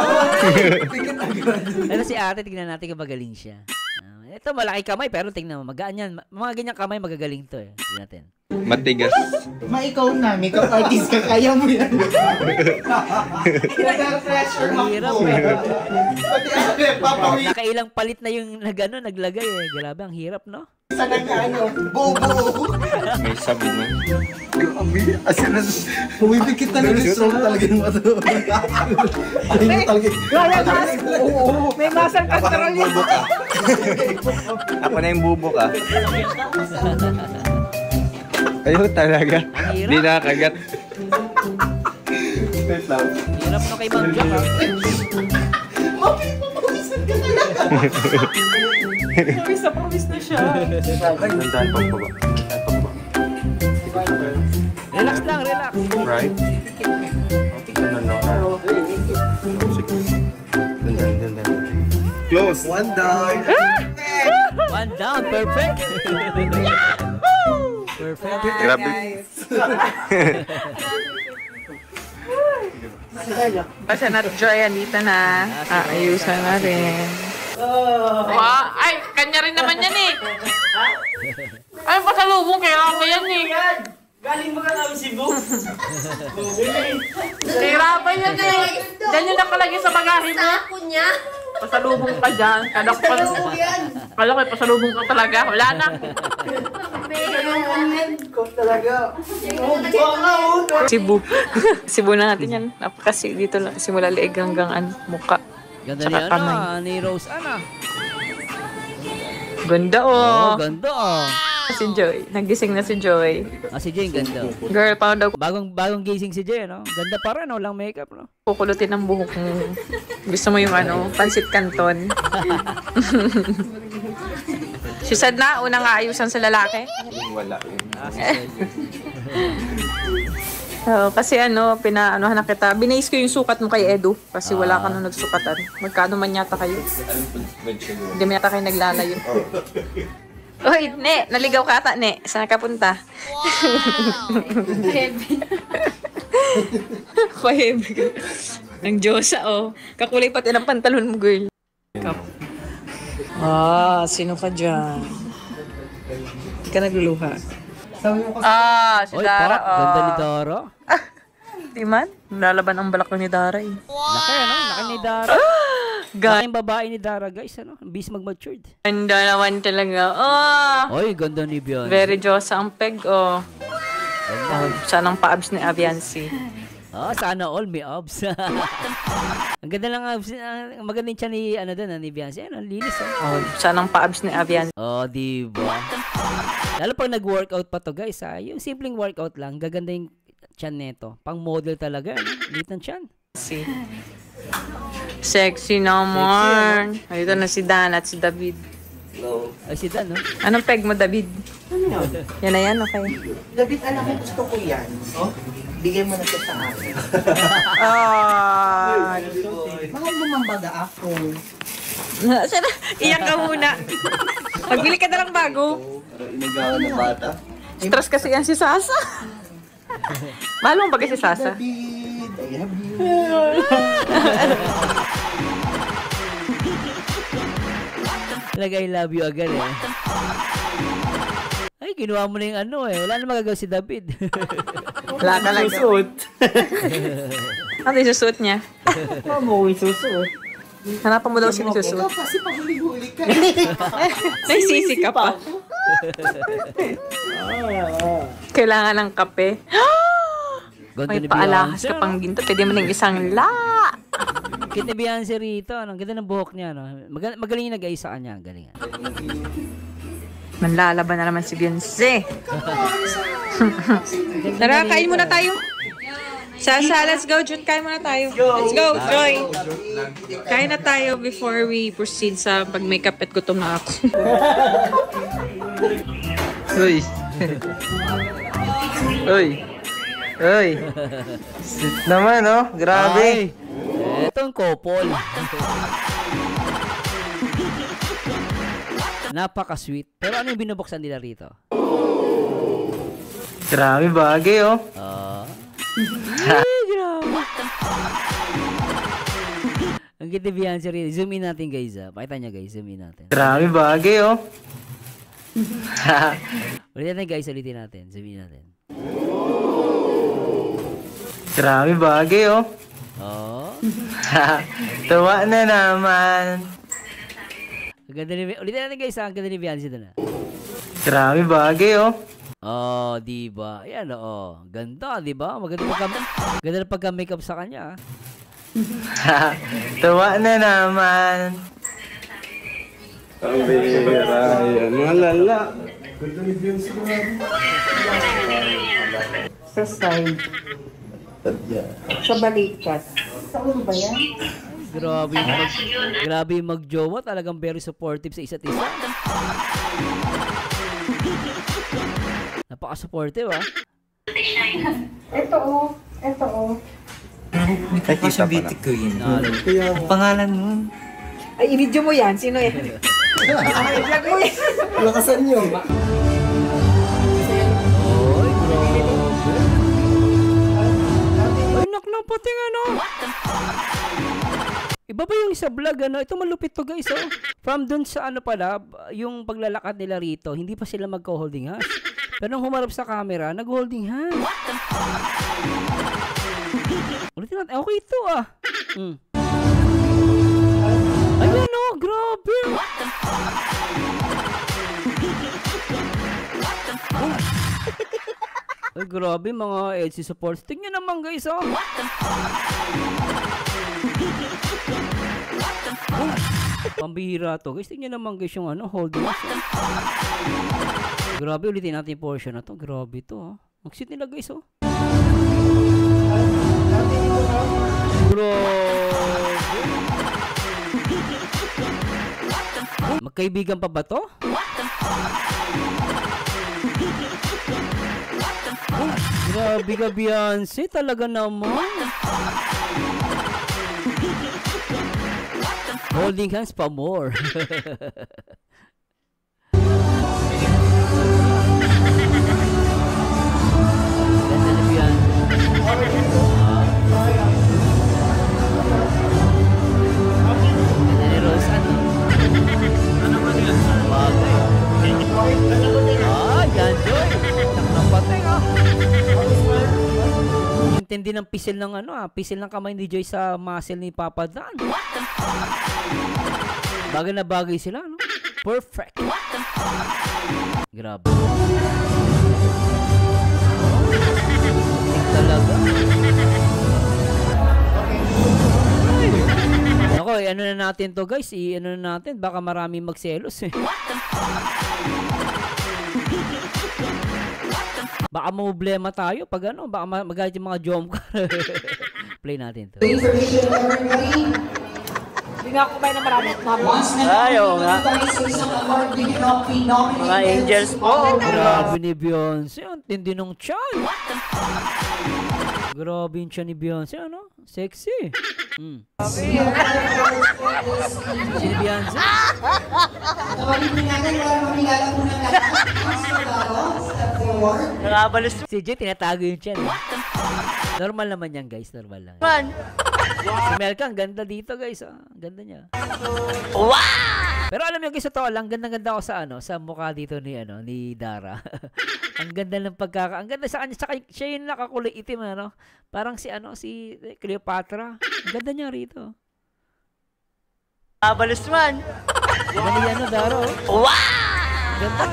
Pero si ate, tignan natin kung magaling siya. Ito, malaki kamay, pero tingnan mo, magaan yan. Mga ganyang kamay, magagaling to eh. Tignan natin. Matigas. Ikaw na, ikaw artist ka, kaya mo yan. Hirap eh. Nakailang palit na yung naglagay eh. Grabe, ang hirap, no? Sana ka buo-buo. May sabi mo. Asin na, humibigit na ng stroke talaga yung mata. May muscle control yun. Ako na yung bubo ka. Ayaw talaga. Di nakakagat. Hirap no kay Ma'am Jack, Promise na siya. Nandahan pa ba? Relax lang, relax. Right? Close. One down. One down, perfect. Perfect. Grabe. Kasi Joy, andito na. Ayusan na rin. Wow! Ay, kanya rin naman yan eh. Ay, pasalubong, kailangan mo yan eh. Galing mo ka namin Cebu. Hirapan yan eh. Diyan yung nakalagay sa bagahe mo. Pasalubong ka dyan. Kala ko pasalubong ka talaga. Wala na. Cebu. Cebu na natin yan. Kasi dito lang. Simula leeg hanggang muka. Ganda ni ni Rose Anna. Ganda oh. Ganda oh. Si Joy. Nagising na si Joy. Si Joy ganda. Girl, paano daw? Bagong gising si Joy, no? Ganda pa rin, walang makeup, no? Kukulutin ang buhok mo. Gusto mo yung pansit canton. Si Sad na, unang aayusan sa lalaki. Wala. Kasi pinaanohan na kita. Binase ko yung sukat mo kay Edu. Kasi wala ka nung nagsukatan. Magkano man yata kayo? Hindi man yata kayo naglalayo. Uy, Ne! Naligaw ka ata, Ne. Saan ka punta? Pahebe ka. Ang Diyosa, oh. Kakulay pati ng pantalon mo, girl. Sino ka dyan? Hindi ka nagluluha. Si Dara. Ganda ni Dara. Di man? Lalaban ang balak ni Dara eh. Laki, Laki ni Dara. Laking babae ni Dara, guys, Bis mag-matured. Ganda naman talaga. Oy, ganda ni Beyonce. Very Diyosa ang peg, oh. Sanang pa-abs ni Aviancy. Sana all may abs. Ang ganda lang abs. Maganda yung tiyan ni, ni Beyonce. Ang linis, Sanang pa-abs ni Aviancy. Diba? Lalo pag nag-workout pa to, guys, Yung simpleng workout lang, gaganda yung tiyan neto. Pang model talaga, Liit ng tiyan. Sexy naman. Ayun na si Dan at si David. Ay, si Dan, no? Anong peg mo, David? Yan na yan, okay. David, alam mo, gusto ko yan. Bigyan mo na ito sa akin. Mahal mo mambaga ako. Iyak ka muna. Magbili ka na lang bago. Inagawa na bata. Stress kasi yan si Sasa. Mahal mo bagay si Sasa? David, I love you. Talaga I love you agad, Ay, ginawa mo na yung ano eh. Wala na magagawa si David. Wala ka lang. Susuot. Ano yung susuot niya? Mo susuot. Hanapan mo daw siya susuot. Kasi pahuli-huli ka. Nagsisi ka pa. Kailangan ng kape. May paalahas ka pang ginto. Pwede mo ng isang la. Kita ni Beyonce rito. Ang ganda ng buhok niya. No? Magaling yung nag-ayos sa kanya. Galing. Manlalaban na naman si Beyonce. Tara, kain muna tayo. Sasa, let's go, Jun. Kain muna tayo. Let's go, Joy. Kain na tayo before we proceed sa pag-makeup at gutom na ako. Uy. Uy. Uy. Sweet naman, oh. Grabe. Ito ang couple. Napaka-sweet. Pero ano yung binubuksan nila rito? Grabe bagay, oh. Ay, grabe. Ang kita Beyonce rito. Zoom in natin, guys. Pakita niya, guys. Zoom in natin. Grabe bagay, oh. Ulitin natin, guys. Ulitin natin. Zoom in natin. Grabe bagay, oh. Tuwa na naman. Ang ganda ni... Ulitin natin, guys. Ang ganda ni Beyonce doon. Grabe bagay, oh. Diba? Ayan, ganda, diba? Maganda na pagka-makeup sa kanya. Tuwa na naman. Ang bihira yan. Mga lala. Sa side. Sa balikat. Saan ba yan? Grabe yung mag-jowa. Talagang very supportive sa isa't isa. Napaka-supportive, ah. Ito, oh. Ito, oh. Ito sa beauty queen. Ang pangalan mo. Ay, i-video mo yan. Sino yan? Ay, vlog mo yan. Lakasan nyo. Ay, naklapating ano. Iba ba yung sa vlog, ano? Ito malupit to, guys, oh. From dun sa ano pala, yung paglalakad nila rito, hindi pa sila magko-holding hands. Pero nung humarap sa camera, nag-holding hands. Ulitin natin. Okay ito, ah. Ayan, oh. Grabe. Ay, grabe, mga EDSI supports. Tingnan naman, guys, oh. Pambihira to, guys. Tingnan naman, guys, yung ano, holding hands. Grabe, ulitin natin yung portion na to. Grabe to, oh. Mag-sit nila, guys, oh. Grabe. Magkaibigan pa ba to? Grabe ka, Beyonce. Talaga naman. Holding hands pa more. Intindi ng pisil ng ano, pisil ng kamay ni Joy sa muscle ni Papa Dan. Bagay na bagay sila, no? Perfect. Grabe. Talaga. Ako, ano na natin to, guys? Ano na natin? Baka marami magselos, eh. Baka problema tayo pag ano, baka magalit yung mga jomcar. Play natin to. Hindi nga ako kumain na marami at mahaba. Ayaw nga. Mga angels po. Grabe ni Beyonce. Ang tindi ng tiyan. Grabe yung tiyan ni Beyonce. Ano? Sexy. Si Beyonce. Nakabalos Si Jay, tinatago yung chan. Normal naman yan, guys. Normal lang. man. Si Melka, ang ganda dito, guys. Ang ganda niya. Wow! Pero alam niyo, guys, ito lang, ganda-ganda ako sa sa mukha dito ni Dara. Ang ganda ng ang ganda sa kanya. Saka siya yung nakakulay itim, Parang si Cleopatra. Ang ganda niya rito. Nakabalos man. Ganda ni Dara, oh. Wow! Ganda.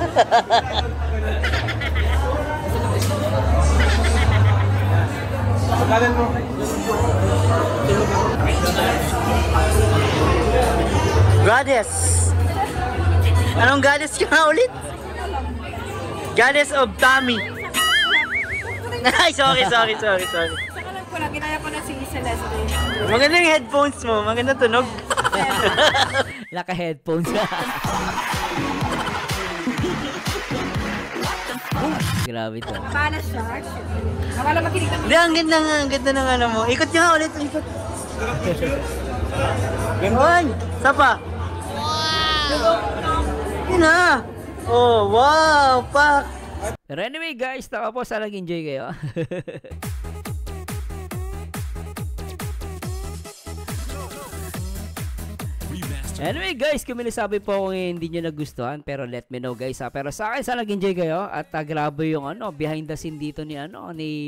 Goddess. Anong goddess ka nga ulit? Goddess of Tommy. Ay, sorry. Sakalan ko na, ginaya ko na si Celeste. Maganda yung headphones mo. Maganda tunog. Naka-headphones. Grabe to. Paano siya? Nawala makinig na. Hindi, ang ganda ng ano mo. Ikot ka nga ulit, ikot. Ganon. Sapa. Wow! Yun na. Oh, wow, pak. Pero anyway, guys, tapos sana nag-enjoy kayo. Anyway guys, kung sabi po kung hindi nyo nagustuhan, pero let me know guys ha. Pero sa akin, sana nag-enjoy kayo at grabe yung behind the scene dito ni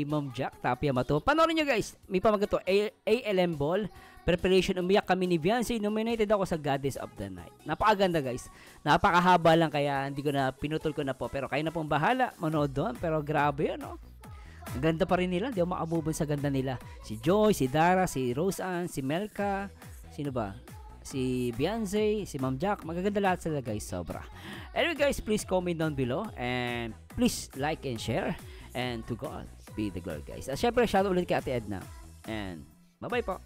Ma'am Jack Tapia Mato. Panoorin nyo guys, may pamagato ALM Ball Preparation. Umiyak kami ni Beyonce, nominated ako sa Goddess of the Night. Napakaganda guys, napakahaba lang kaya hindi ko na pinutol ko na po, pero kayo na pong bahala manood doon. Pero grabe yun ang ganda pa rin nila, di ako makabubon sa ganda nila. Si Joy, si Dara, si Roseanne, si Melka, sino ba? Si Beyonce, si Ma'am Jack, magaganda lahat sila guys, sobra. Anyway guys, please comment down below and please like and share, and to God be the glory guys. At syempre, shout out ulit kay Ate Edna, and bye bye po.